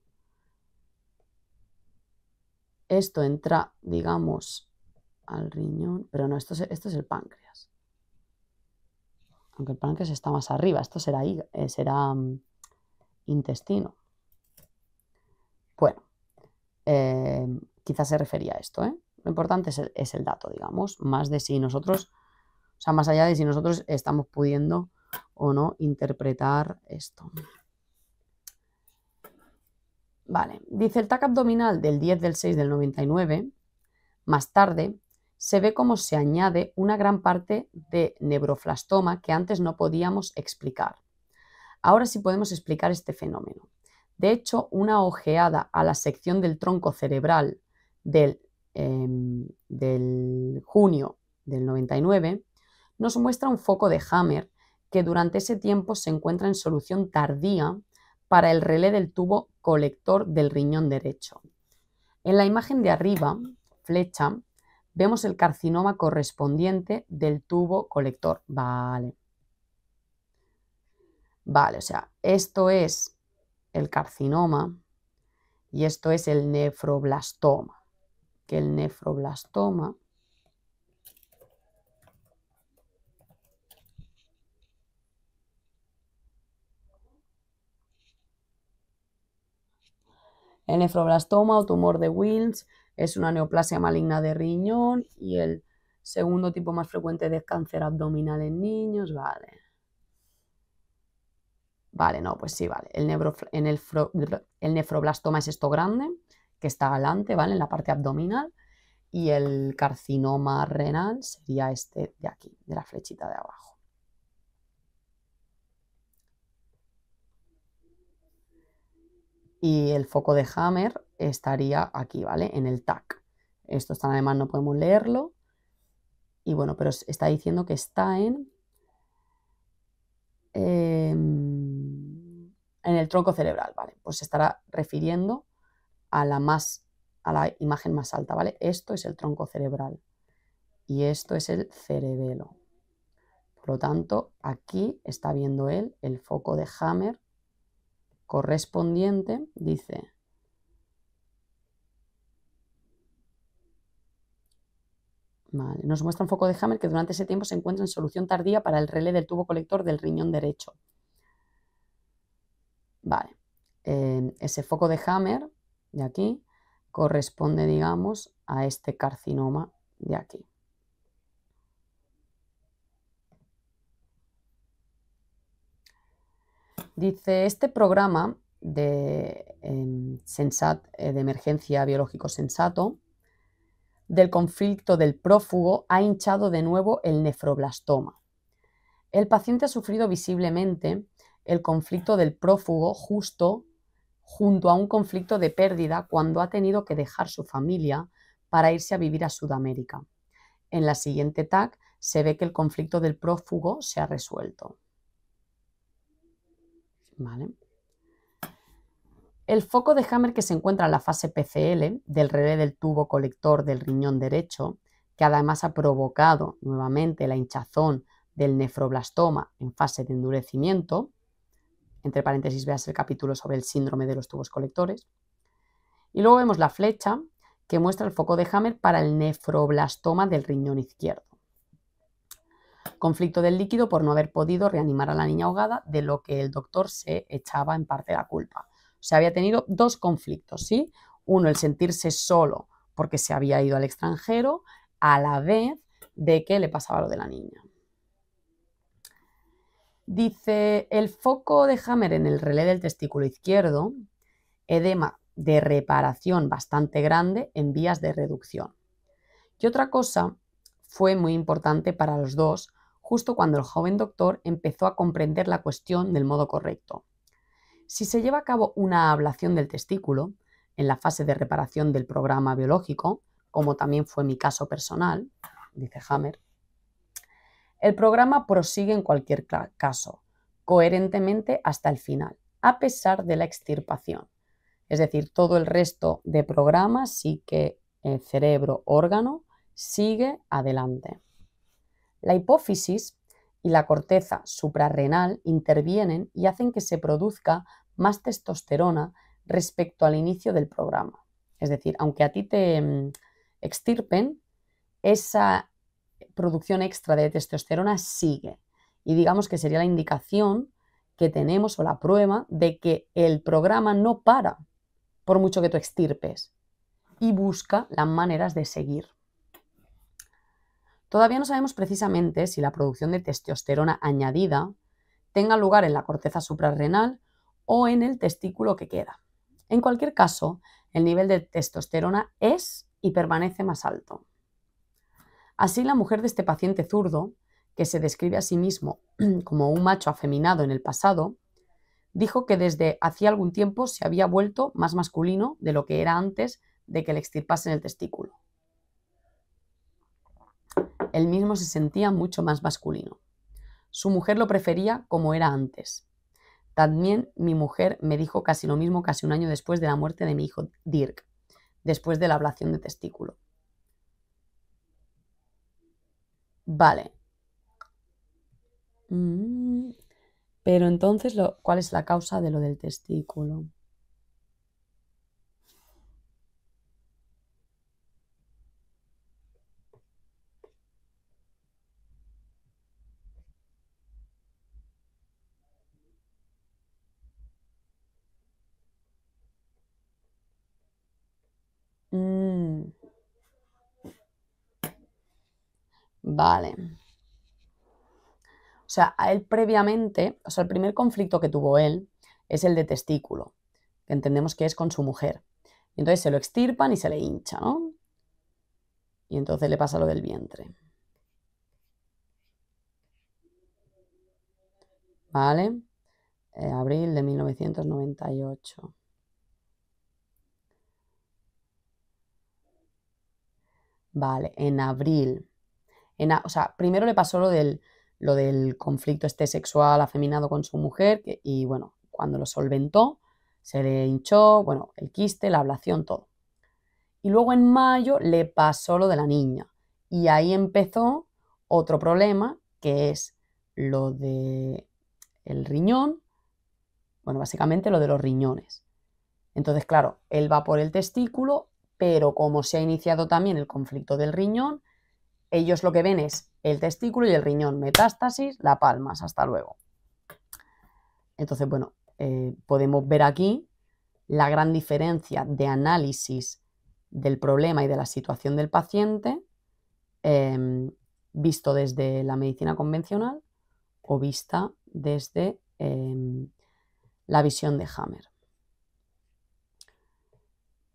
entra, digamos, al riñón, pero no, esto es el páncreas. Aunque el páncreas está más arriba, esto será intestino. Bueno, quizás se refería a esto, ¿eh? Lo importante es el dato, digamos, más de si nosotros, o sea, más allá de si nosotros estamos pudiendo o no interpretar esto. Vale, dice el TAC abdominal del 10 del 6 del 99, más tarde se ve cómo se añade una gran parte de nefroblastoma que antes no podíamos explicar. Ahora sí podemos explicar este fenómeno. De hecho, una ojeada a la sección del tronco cerebral del junio del 99 nos muestra un foco de Hammer que durante ese tiempo se encuentra en solución tardía para el relé del tubo colector del riñón derecho. En la imagen de arriba, flecha, vemos el carcinoma correspondiente del tubo colector. Vale. Vale, o sea, esto es el carcinoma y esto es el nefroblastoma. Que el nefroblastoma o tumor de Wilms es una neoplasia maligna de riñón y el segundo tipo más frecuente de cáncer abdominal en niños. Vale. Vale, no, pues sí, vale. El nefroblastoma es esto grande, que está adelante, ¿vale? En la parte abdominal. Y el carcinoma renal sería este de aquí, de la flechita de abajo. Y el foco de Hammer estaría aquí, ¿vale? En el TAC. Esto está en alemán, no podemos leerlo. Y bueno, pero está diciendo que está en el tronco cerebral, ¿vale? Pues se estará refiriendo a la imagen más alta, ¿vale? Esto es el tronco cerebral y esto es el cerebelo. Por Por lo tanto, aquí está viendo él el foco de Hammer correspondiente, dice, vale, nos muestra un foco de Hammer que durante ese tiempo se encuentra en solución tardía para el relé del tubo colector del riñón derecho. Vale, ese foco de Hammer de aquí corresponde, digamos, a este carcinoma de aquí. Dice, este programa de emergencia biológico sensato del conflicto del prófugo ha hinchado de nuevo el nefroblastoma. El paciente ha sufrido visiblemente el conflicto del prófugo junto a un conflicto de pérdida cuando ha tenido que dejar su familia para irse a vivir a Sudamérica. En la siguiente TAC se ve que el conflicto del prófugo se ha resuelto. ¿Vale? El foco de Hammer que se encuentra en la fase PCL del relé del tubo colector del riñón derecho, que además ha provocado nuevamente la hinchazón del nefroblastoma en fase de endurecimiento, entre paréntesis veas el capítulo sobre el síndrome de los tubos colectores, y luego vemos la flecha que muestra el foco de Hammer para el nefroblastoma del riñón izquierdo. Conflicto del líquido por no haber podido reanimar a la niña ahogada, de lo que el doctor se echaba en parte la culpa. O sea, había tenido dos conflictos, ¿sí? Uno, el sentirse solo porque se había ido al extranjero, a la vez de que le pasaba lo de la niña. Dice, el foco de Hammer en el relé del testículo izquierdo, edema de reparación bastante grande en vías de reducción. Y otra cosa fue muy importante para los dos, justo cuando el joven doctor empezó a comprender la cuestión del modo correcto. Si se lleva a cabo una ablación del testículo, en la fase de reparación del programa biológico, como también fue mi caso personal, dice Hammer, el programa prosigue en cualquier caso, coherentemente hasta el final, a pesar de la extirpación. Es decir, todo el resto de programas sí que el cerebro, órgano, sigue adelante. La hipófisis y la corteza suprarrenal intervienen y hacen que se produzca más testosterona respecto al inicio del programa. Es decir, aunque a ti te extirpen, esa producción extra de testosterona sigue. Y digamos que sería la indicación que tenemos o la prueba de que el programa no para por mucho que tú extirpes y busca las maneras de seguir. Todavía no sabemos precisamente si la producción de testosterona añadida tenga lugar en la corteza suprarrenal o en el testículo que queda. En cualquier caso, el nivel de testosterona es y permanece más alto. Así, la mujer de este paciente zurdo, que se describe a sí mismo como un macho afeminado en el pasado, dijo que desde hacía algún tiempo se había vuelto más masculino de lo que era antes de que le extirpasen el testículo. Él mismo se sentía mucho más masculino. Su mujer lo prefería como era antes. También mi mujer me dijo casi lo mismo casi un año después de la muerte de mi hijo Dirk, después de la ablación de testículo. Vale. Pero entonces, ¿cuál es la causa de lo del testículo? Vale. O sea, a él previamente, o sea, el primer conflicto que tuvo él es el de testículo, que entendemos que es con su mujer. Y entonces se lo extirpan y se le hincha, ¿no? Y entonces le pasa lo del vientre. ¿Vale? Abril de 1998. Vale, en abril. O sea, primero le pasó lo del conflicto este sexual afeminado con su mujer y bueno, cuando lo solventó, se le hinchó, bueno, el quiste, la ablación, todo. Y luego en mayo le pasó lo de la niña y ahí empezó otro problema que es lo de el riñón, bueno, básicamente lo de los riñones. Entonces, claro, él va por el testículo, pero como se ha iniciado también el conflicto del riñón, ellos lo que ven es el testículo y el riñón, metástasis, la palmas, hasta luego. Entonces, bueno, podemos ver aquí la gran diferencia de análisis del problema y de la situación del paciente, visto desde la medicina convencional o vista desde la visión de Hammer.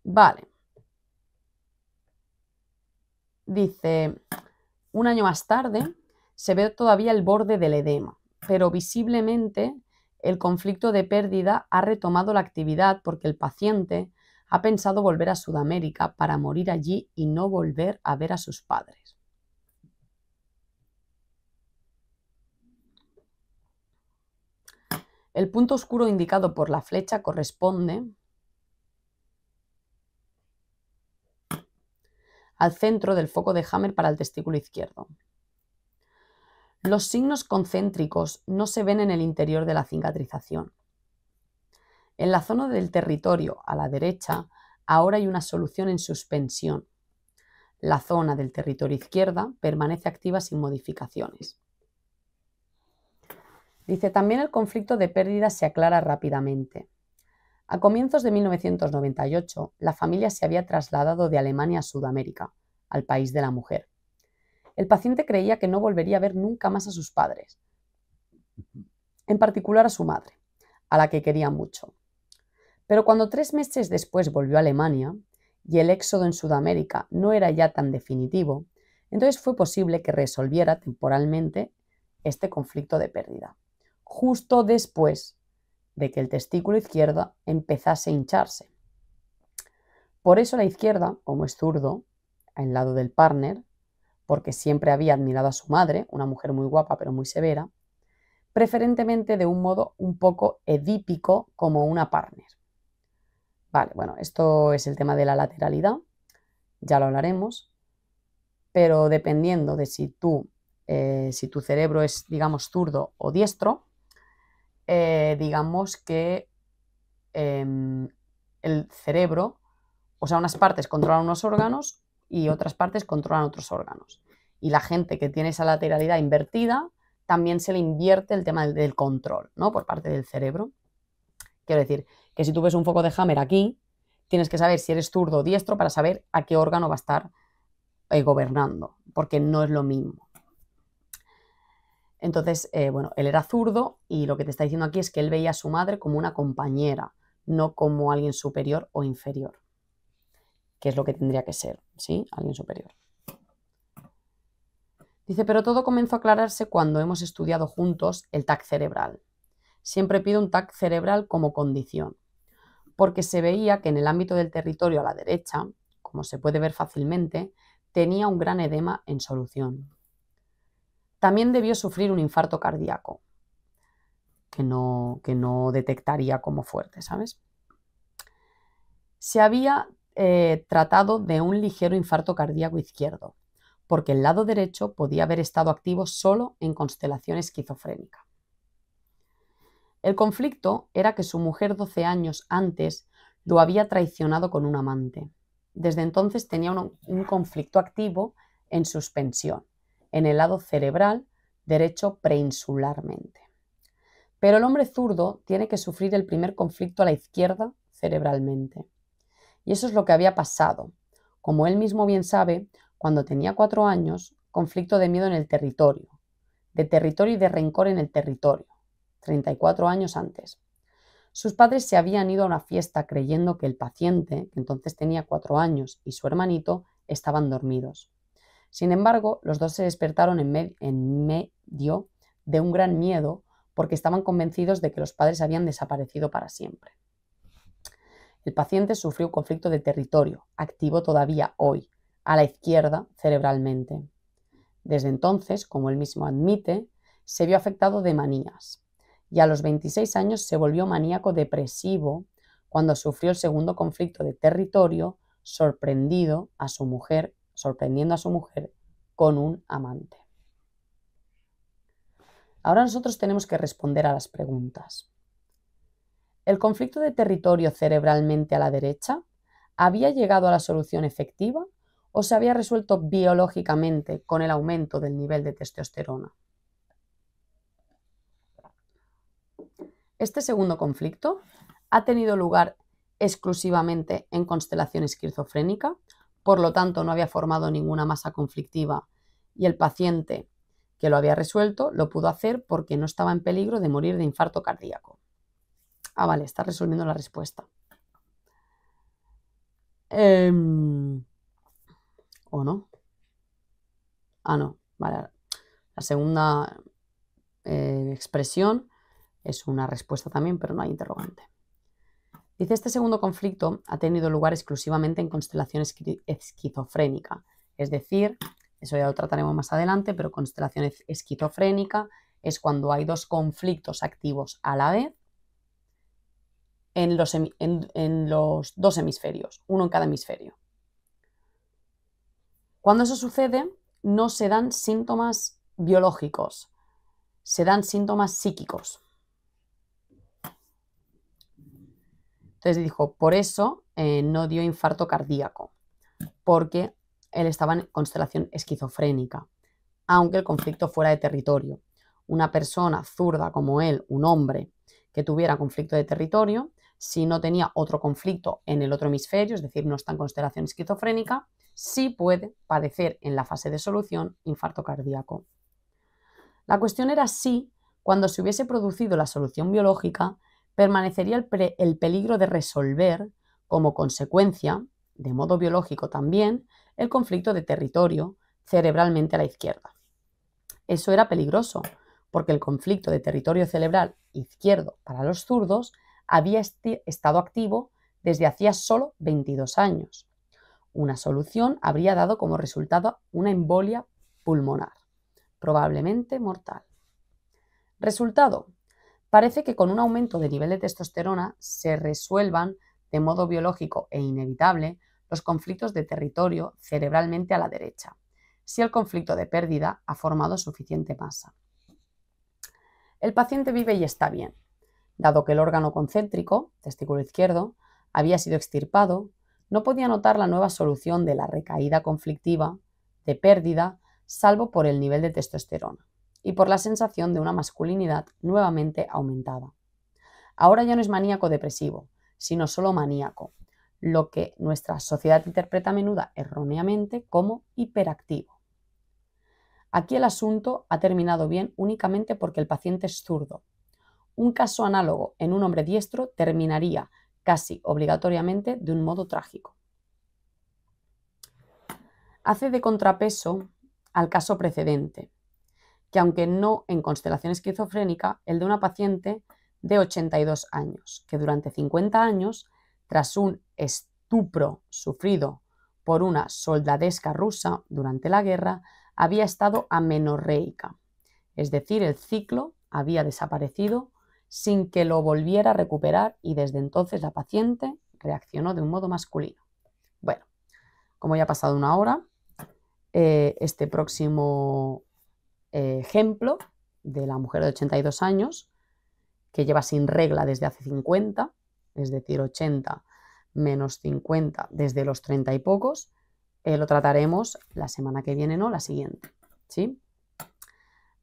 Vale. Dice, un año más tarde se ve todavía el borde del edema, pero visiblemente el conflicto de pérdida ha retomado la actividad porque el paciente ha pensado volver a Sudamérica para morir allí y no volver a ver a sus padres. El punto oscuro indicado por la flecha corresponde al centro del foco de Hammer para el testículo izquierdo. Los signos concéntricos no se ven en el interior de la cicatrización. En la zona del territorio a la derecha, ahora hay una solución en suspensión. La zona del territorio izquierda permanece activa sin modificaciones. Dice, también el conflicto de pérdida se aclara rápidamente. A comienzos de 1998, la familia se había trasladado de Alemania a Sudamérica, al país de la mujer. El paciente creía que no volvería a ver nunca más a sus padres, en particular a su madre, a la que quería mucho. Pero cuando 3 meses después volvió a Alemania y el éxodo en Sudamérica no era ya tan definitivo, entonces fue posible que resolviera temporalmente este conflicto de pérdida, justo después de que el testículo izquierdo empezase a hincharse. Por eso la izquierda, como es zurdo, al lado del partner, porque siempre había admirado a su madre, una mujer muy guapa pero muy severa, preferentemente de un modo un poco edípico como una partner. Vale, bueno, esto es el tema de la lateralidad, ya lo hablaremos, pero dependiendo de si tu cerebro es, digamos, zurdo o diestro, digamos que el cerebro, o sea, unas partes controlan unos órganos y otras partes controlan otros órganos. Y la gente que tiene esa lateralidad invertida, también se le invierte el tema del control, ¿no? Por parte del cerebro. Quiero decir que si tú ves un foco de Hammer aquí, tienes que saber si eres zurdo o diestro para saber a qué órgano va a estar gobernando, porque no es lo mismo. Entonces, bueno, él era zurdo y lo que te está diciendo aquí es que él veía a su madre como una compañera, no como alguien superior o inferior, que es lo que tendría que ser, ¿sí? Alguien superior. Dice, pero todo comenzó a aclararse cuando hemos estudiado juntos el TAC cerebral. Siempre pido un TAC cerebral como condición, porque se veía que en el ámbito del territorio a la derecha, como se puede ver fácilmente, tenía un gran edema en solución. También debió sufrir un infarto cardíaco, que no detectaría como fuerte, ¿sabes? Se había tratado de un ligero infarto cardíaco izquierdo, porque el lado derecho podía haber estado activo solo en constelación esquizofrénica. El conflicto era que su mujer 12 años antes lo había traicionado con un amante. Desde entonces tenía un conflicto activo en suspensión, en el lado cerebral derecho preinsularmente. Pero el hombre zurdo tiene que sufrir el primer conflicto a la izquierda cerebralmente. Y eso es lo que había pasado. Como él mismo bien sabe, cuando tenía 4 años, conflicto de miedo en el territorio, de territorio y de rencor en el territorio, 34 años antes. Sus padres se habían ido a una fiesta creyendo que el paciente, que entonces tenía 4 años, y su hermanito estaban dormidos. Sin embargo, los dos se despertaron en medio de un gran miedo porque estaban convencidos de que los padres habían desaparecido para siempre. El paciente sufrió un conflicto de territorio, activo todavía hoy, a la izquierda cerebralmente. Desde entonces, como él mismo admite, se vio afectado de manías y a los 26 años se volvió maníaco depresivo cuando sufrió el segundo conflicto de territorio sorprendiendo a su mujer con un amante. Ahora nosotros tenemos que responder a las preguntas. ¿El conflicto de territorio cerebralmente a la derecha había llegado a la solución efectiva o se había resuelto biológicamente con el aumento del nivel de testosterona? Este segundo conflicto ha tenido lugar exclusivamente en constelación esquizofrénica, por lo tanto no había formado ninguna masa conflictiva y el paciente que lo había resuelto lo pudo hacer porque no estaba en peligro de morir de infarto cardíaco. Ah, vale, está resolviendo la respuesta. ¿O no? Ah, no, vale. La segunda expresión es una respuesta también, pero no hay interrogante. Dice, este segundo conflicto ha tenido lugar exclusivamente en constelación esquizofrénica. Es decir, eso ya lo trataremos más adelante, pero constelación esquizofrénica es cuando hay dos conflictos activos a la vez en los dos hemisferios, uno en cada hemisferio. Cuando eso sucede, no se dan síntomas biológicos, se dan síntomas psíquicos. Entonces dijo, por eso no dio infarto cardíaco, porque él estaba en constelación esquizofrénica, aunque el conflicto fuera de territorio. Una persona zurda como él, un hombre que tuviera conflicto de territorio, si no tenía otro conflicto en el otro hemisferio, es decir, no está en constelación esquizofrénica, sí puede padecer en la fase de solución infarto cardíaco. La cuestión era si, cuando se hubiese producido la solución biológica, permanecería el peligro de resolver, como consecuencia, de modo biológico también, el conflicto de territorio cerebralmente a la izquierda. Eso era peligroso, porque el conflicto de territorio cerebral izquierdo para los zurdos había estado activo desde hacía solo 22 años. Una solución habría dado como resultado una embolia pulmonar, probablemente mortal. Resultado: parece que con un aumento de nivel de testosterona se resuelvan de modo biológico e inevitable los conflictos de territorio cerebralmente a la derecha, si el conflicto de pérdida ha formado suficiente masa. El paciente vive y está bien, dado que el órgano concéntrico, testículo izquierdo, había sido extirpado, no podía notar la nueva solución de la recaída conflictiva de pérdida, salvo por el nivel de testosterona y por la sensación de una masculinidad nuevamente aumentada. Ahora ya no es maníaco depresivo, sino solo maníaco, lo que nuestra sociedad interpreta a menudo erróneamente como hiperactivo. Aquí el asunto ha terminado bien únicamente porque el paciente es zurdo. Un caso análogo en un hombre diestro terminaría casi obligatoriamente de un modo trágico. Hace de contrapeso al caso precedente, que aunque no en constelación esquizofrénica, el de una paciente de 82 años, que durante 50 años, tras un estupro sufrido por una soldadesca rusa durante la guerra, había estado amenorreica, es decir, el ciclo había desaparecido sin que lo volviera a recuperar y desde entonces la paciente reaccionó de un modo masculino. Bueno, como ya ha pasado una hora, este próximo ejemplo de la mujer de 82 años que lleva sin regla desde hace 50, es decir, 80 menos 50 desde los 30 y pocos, lo trataremos la semana que viene, no la siguiente, ¿sí?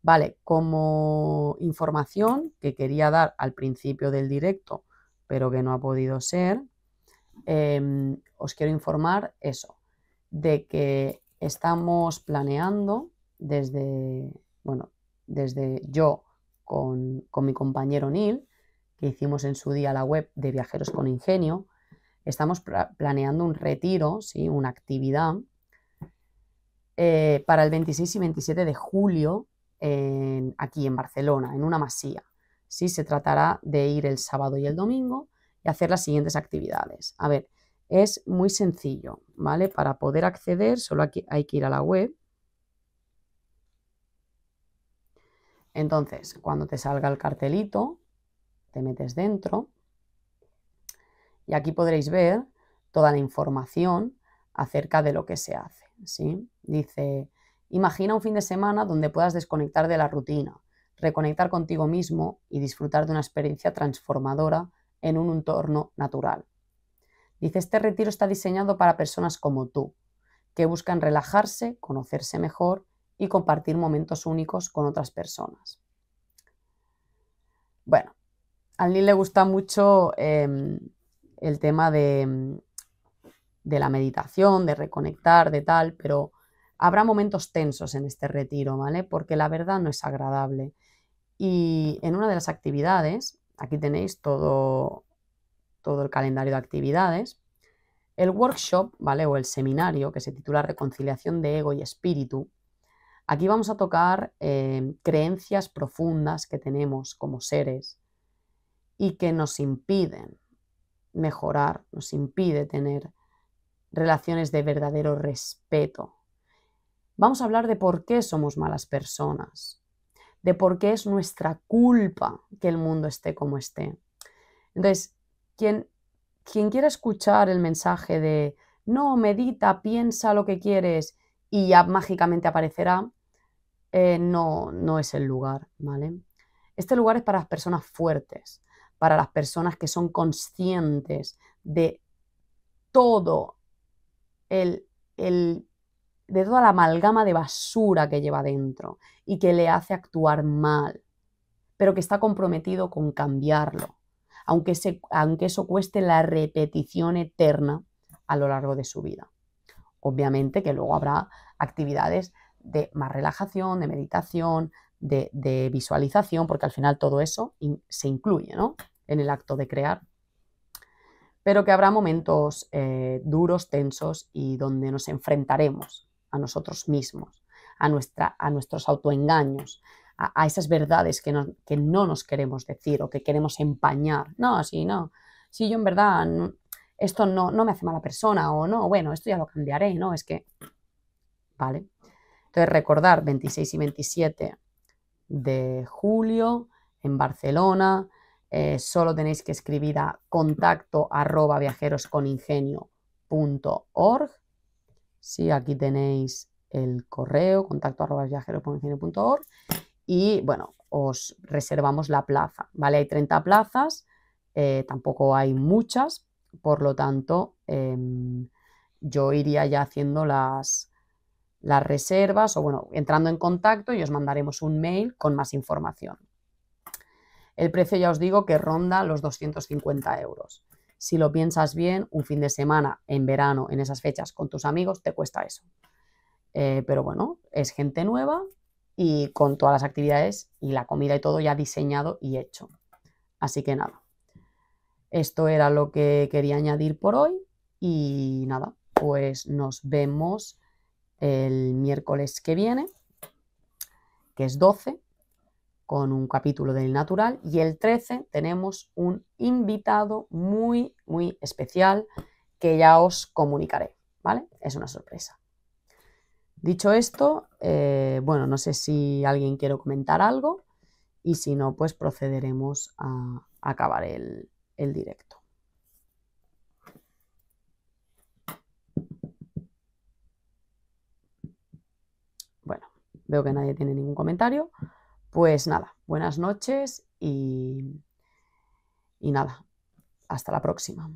Vale, como información que quería dar al principio del directo, pero que no ha podido ser, os quiero informar eso, de que estamos planeando desde yo con mi compañero Neil, que hicimos en su día la web de Viajeros con Ingenio, estamos planeando un retiro, ¿sí? Una actividad para el 26 y 27 de julio aquí en Barcelona, en una masía. ¿Sí? Se tratará de ir el sábado y el domingo y hacer las siguientes actividades. A ver, es muy sencillo, ¿vale? Para poder acceder solo hay que ir a la web. Entonces, cuando te salga el cartelito, te metes dentro y aquí podréis ver toda la información acerca de lo que se hace, ¿sí? Dice, imagina un fin de semana donde puedas desconectar de la rutina, reconectar contigo mismo y disfrutar de una experiencia transformadora en un entorno natural. Dice, este retiro está diseñado para personas como tú, que buscan relajarse, conocerse mejor y compartir momentos únicos con otras personas. Bueno, a Neil le gusta mucho el tema de la meditación, de reconectar, de tal, pero habrá momentos tensos en este retiro, ¿vale? Porque la verdad no es agradable. Y en una de las actividades, aquí tenéis todo el calendario de actividades, el workshop, ¿vale? O el seminario que se titula Reconciliación de Ego y Espíritu. Aquí vamos a tocar creencias profundas que tenemos como seres y que nos impiden mejorar, nos impide tener relaciones de verdadero respeto. Vamos a hablar de por qué somos malas personas, de por qué es nuestra culpa que el mundo esté como esté. Entonces, quien quiera escuchar el mensaje de no, medita, piensa lo que quieres y ya mágicamente aparecerá, no es el lugar, ¿vale? Este lugar es para las personas fuertes, para las personas que son conscientes de todo de toda la amalgama de basura que lleva dentro y que le hace actuar mal, pero que está comprometido con cambiarlo, aunque eso cueste la repetición eterna a lo largo de su vida. Obviamente que luego habrá actividades de más relajación, de meditación, de visualización, porque al final todo eso se incluye, ¿no?, en el acto de crear. Pero que habrá momentos duros, tensos y donde nos enfrentaremos a nosotros mismos, a nuestros autoengaños, a esas verdades que no nos queremos decir o que queremos empañar. No, sí, no. Si yo en verdad esto no me hace mala persona o no, bueno, esto ya lo cambiaré, ¿no? Es que, ¿vale? Entonces recordar 26 y 27 de julio en Barcelona. Solo tenéis que escribir a contacto@viajerosconingenio.org. Sí, aquí tenéis el correo, contacto@viajerosconingenio.org. Y bueno, os reservamos la plaza, ¿vale? Hay 30 plazas, tampoco hay muchas, por lo tanto, yo iría ya haciendo las reservas o bueno, entrando en contacto y os mandaremos un mail con más información. El precio ya os digo que ronda los 250 euros. Si lo piensas bien, un fin de semana en verano, en esas fechas, con tus amigos, te cuesta eso. Pero bueno, es gente nueva y con todas las actividades y la comida y todo ya diseñado y hecho. Así que nada, esto era lo que quería añadir por hoy y nada, pues nos vemos el miércoles que viene, que es 12, con un capítulo del natural, y el 13 tenemos un invitado muy, muy especial que ya os comunicaré, ¿vale? Es una sorpresa. Dicho esto, bueno, no sé si alguien quiere comentar algo y si no, pues procederemos a acabar el directo. Bueno, veo que nadie tiene ningún comentario. Pues nada, buenas noches y nada, hasta la próxima.